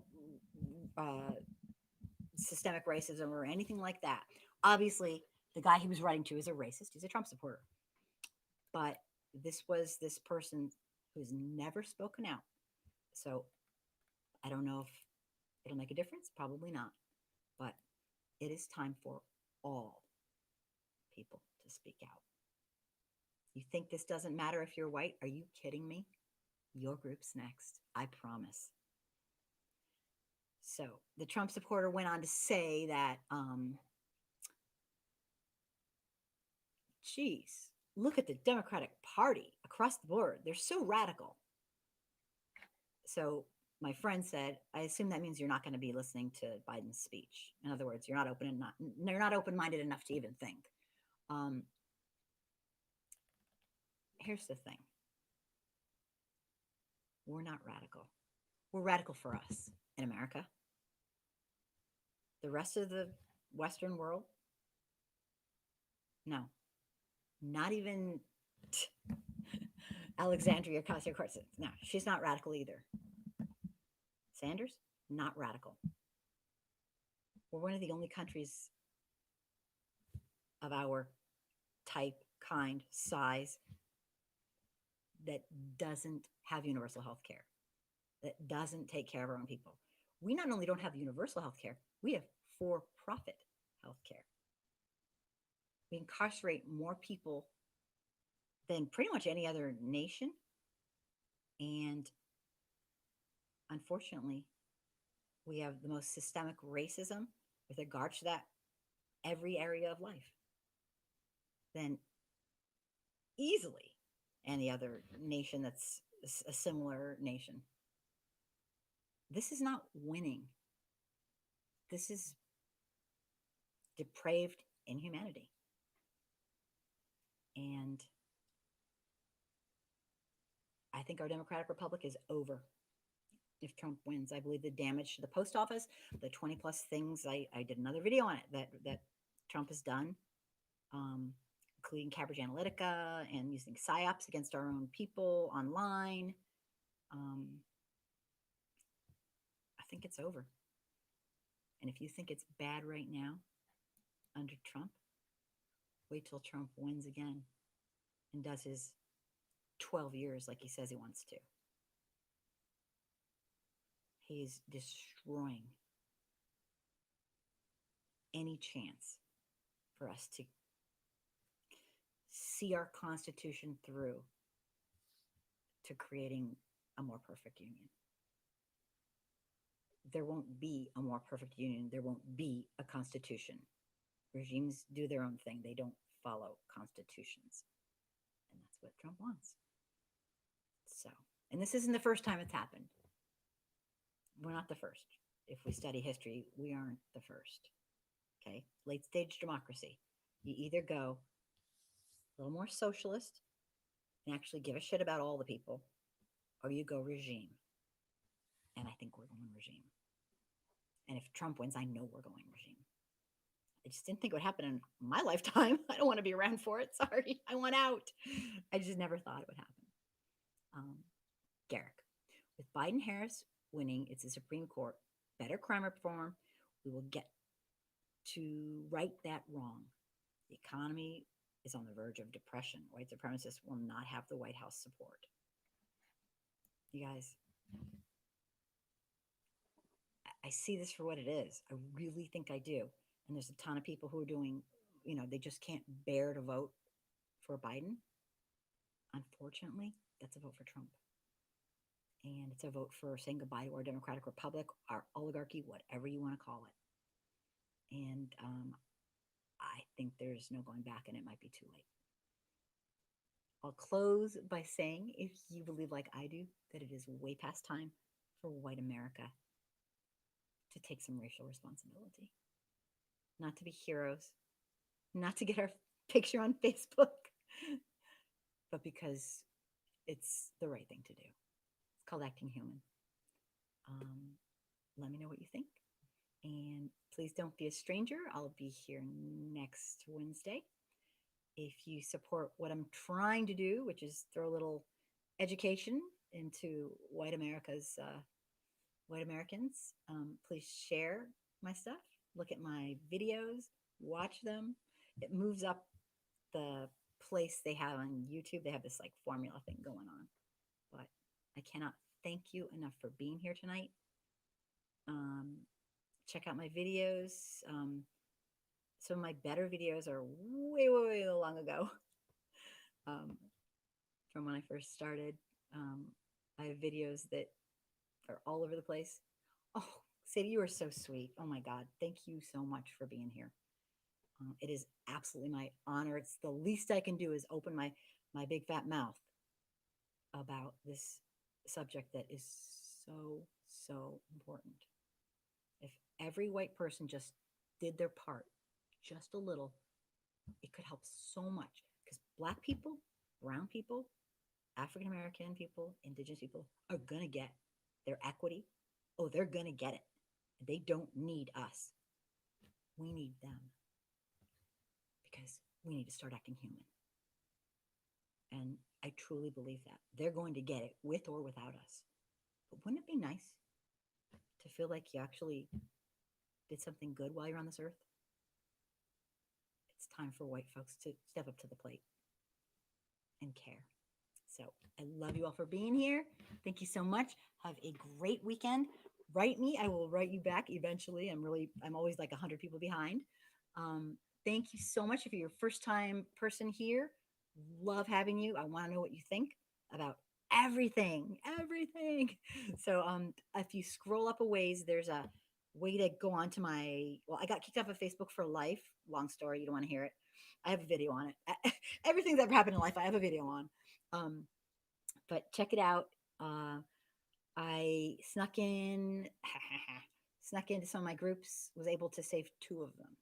systemic racism or anything like that. Obviously, the guy he was writing to is a racist. He's a Trump supporter. But this was this person who's never spoken out. So I don't know if it'll make a difference. Probably not. But it is time for all people to speak out. You think this doesn't matter if you're white? Are you kidding me? Your group's next. I promise. So the Trump supporter went on to say that, geez, look at the Democratic Party across the board. They're so radical. So my friend said, I assume that means you're not going to be listening to Biden's speech. In other words, you're not open-minded enough to even think. Here's the thing. We're not radical. We're radical for us in America. The rest of the Western world, no. Not even Alexandria Ocasio-Cortez. No, she's not radical either. Sanders, not radical. We're one of the only countries of our type, kind, size that doesn't have universal health care, that doesn't take care of our own people. We not only don't have universal health care, we have for-profit health care. We incarcerate more people than pretty much any other nation. And unfortunately, we have the most systemic racism with regards to that every area of life than easily any other nation that's a similar nation. This is not winning. This is depraved inhumanity. And I think our Democratic Republic is over if Trump wins. I believe the damage to the post office, the 20 plus things, I did another video on it that Trump has done, including Cambridge Analytica and using PSYOPs against our own people online. I think it's over. And if you think it's bad right now under Trump, wait till Trump wins again and does his 12 years like he says he wants to. He's destroying any chance for us to see our Constitution through to creating a more perfect union. There won't be a more perfect union. There won't be a constitution. Regimes do their own thing. They don't follow constitutions. And that's what Trump wants. So, and this isn't the first time it's happened. We're not the first. If we study history, we aren't the first. Okay? Late stage democracy. You either go a little more socialist and actually give a shit about all the people, or you go regime. And I think we're going regime. And if Trump wins, I know we're going regime. I just didn't think it would happen in my lifetime. I don't want to be around for it. Sorry. I want out. I just never thought it would happen. Garrick, with Biden-Harris winning, it's the Supreme Court, better crime reform. We will get to right that wrong. The economy is on the verge of depression. White supremacists will not have the White House support. You guys, I see this for what it is. I really think I do. And there's a ton of people who are doing, they just can't bear to vote for Biden. Unfortunately, that's a vote for Trump. And it's a vote for saying goodbye to our democratic republic, our oligarchy, whatever you want to call it. And I think there's no going back, and it might be too late. I'll close by saying, if you believe like I do, that it is way past time for white America to take some racial responsibility. Not to be heroes, not to get our picture on Facebook, but because it's the right thing to do. It's called acting human. Let me know what you think. And please don't be a stranger. I'll be here next Wednesday. If you support what I'm trying to do, which is throw a little education into white Americans, please share my stuff. Look at my videos, watch them. It moves up the place they have on YouTube. They have this like formula thing going on. But I cannot thank you enough for being here tonight. Check out my videos. Some of my better videos are way, way, way long ago. From when I first started. I have videos that are all over the place. Oh, Sadie, you are so sweet. Oh my God. Thank you so much for being here. It is absolutely my honor. It's the least I can do is open my big fat mouth about this subject that is so, so important. If every white person just did their part, just a little, it could help so much. Because Black people, brown people, African American people, Indigenous people are going to get their equity. Oh, they're going to get it. They don't need us. We need them. Because we need to start acting human. And I truly believe that. They're going to get it with or without us. But wouldn't it be nice to feel like you actually did something good while you're on this earth? It's time for white folks to step up to the plate and care. So I love you all for being here. Thank you so much. Have a great weekend. Write me. I will write you back eventually. I'm always like 100 people behind. Thank you so much. If you're your first time person here, love having you. I want to know what you think about everything. So if you scroll up a ways, there's a way to go on to I got kicked off of Facebook for life. Long story. You don't want to hear it. I have a video on it. Everything that ever happened in life, I have a video on. But check it out. I snuck into some of my groups, was able to save 2 of them.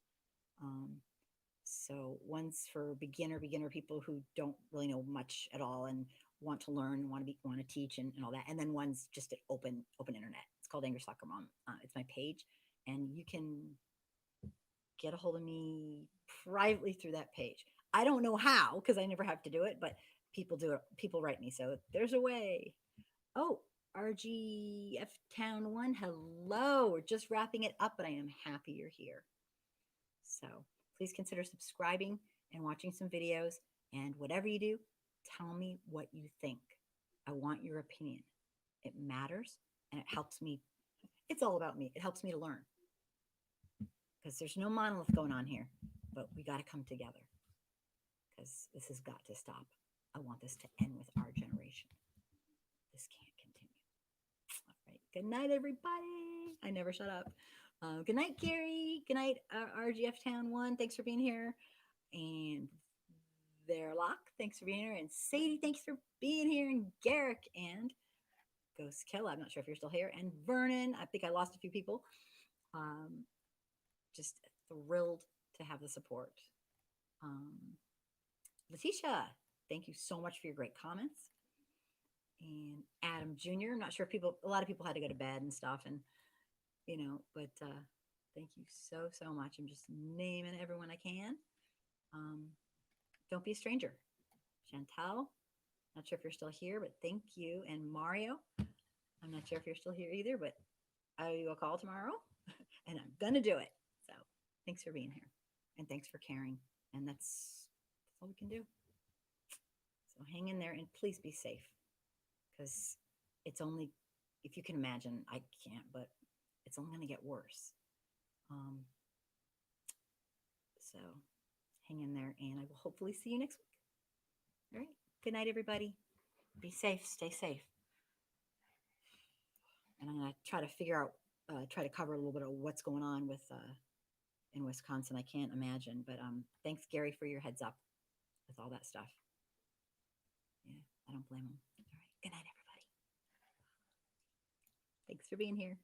So one's for beginner people who don't really know much at all and want to learn, want to teach and all that. And then one's just at open internet. It's called Angry Soccer Mom. It's my page, and you can get a hold of me privately through that page. I don't know how, because I never have to do it, but people do it. People write me. So there's a way. Oh, RGF Town 1. Hello. We're just wrapping it up, but I am happy you're here. So please consider subscribing and watching some videos. And whatever you do, Tell me what you think. I want your opinion. It matters and it helps me. It's all about me. It helps me to learn because there's no monolith going on here, but we got to come together because this has got to stop. I want this to end with our generation. This can't continue. All right. Good night, everybody. I never shut up. Good night, Gary. Good night, RGF Town 1. Thanks for being here. And Verloc, thanks for being here. And Sadie, thanks for being here. And Garrick and Ghost Kill, I'm not sure if you're still here. And Vernon, I think I lost a few people. Just thrilled to have the support. Letitia, thank you so much for your great comments. And Adam Jr., I'm not sure if a lot of people had to go to bed and stuff, and but thank you so much. I'm just naming everyone I can. Don't be a stranger. Chantal, not sure if you're still here, but thank you. And Mario, I'm not sure if you're still here either, but I owe you a call tomorrow, and I'm gonna do it. So thanks for being here, and thanks for caring. And that's all we can do. So hang in there, and please be safe, because it's only, if you can imagine, I can't, but it's only going to get worse. So hang in there, and I will hopefully see you next week. All right. Good night, everybody. Be safe. Stay safe. And I'm going to try to figure out, try to cover a little bit of what's going on with in Wisconsin. I can't imagine, but thanks, Gary, for your heads up with all that stuff. Yeah, I don't blame him. All right. Good night, everybody. Thanks for being here.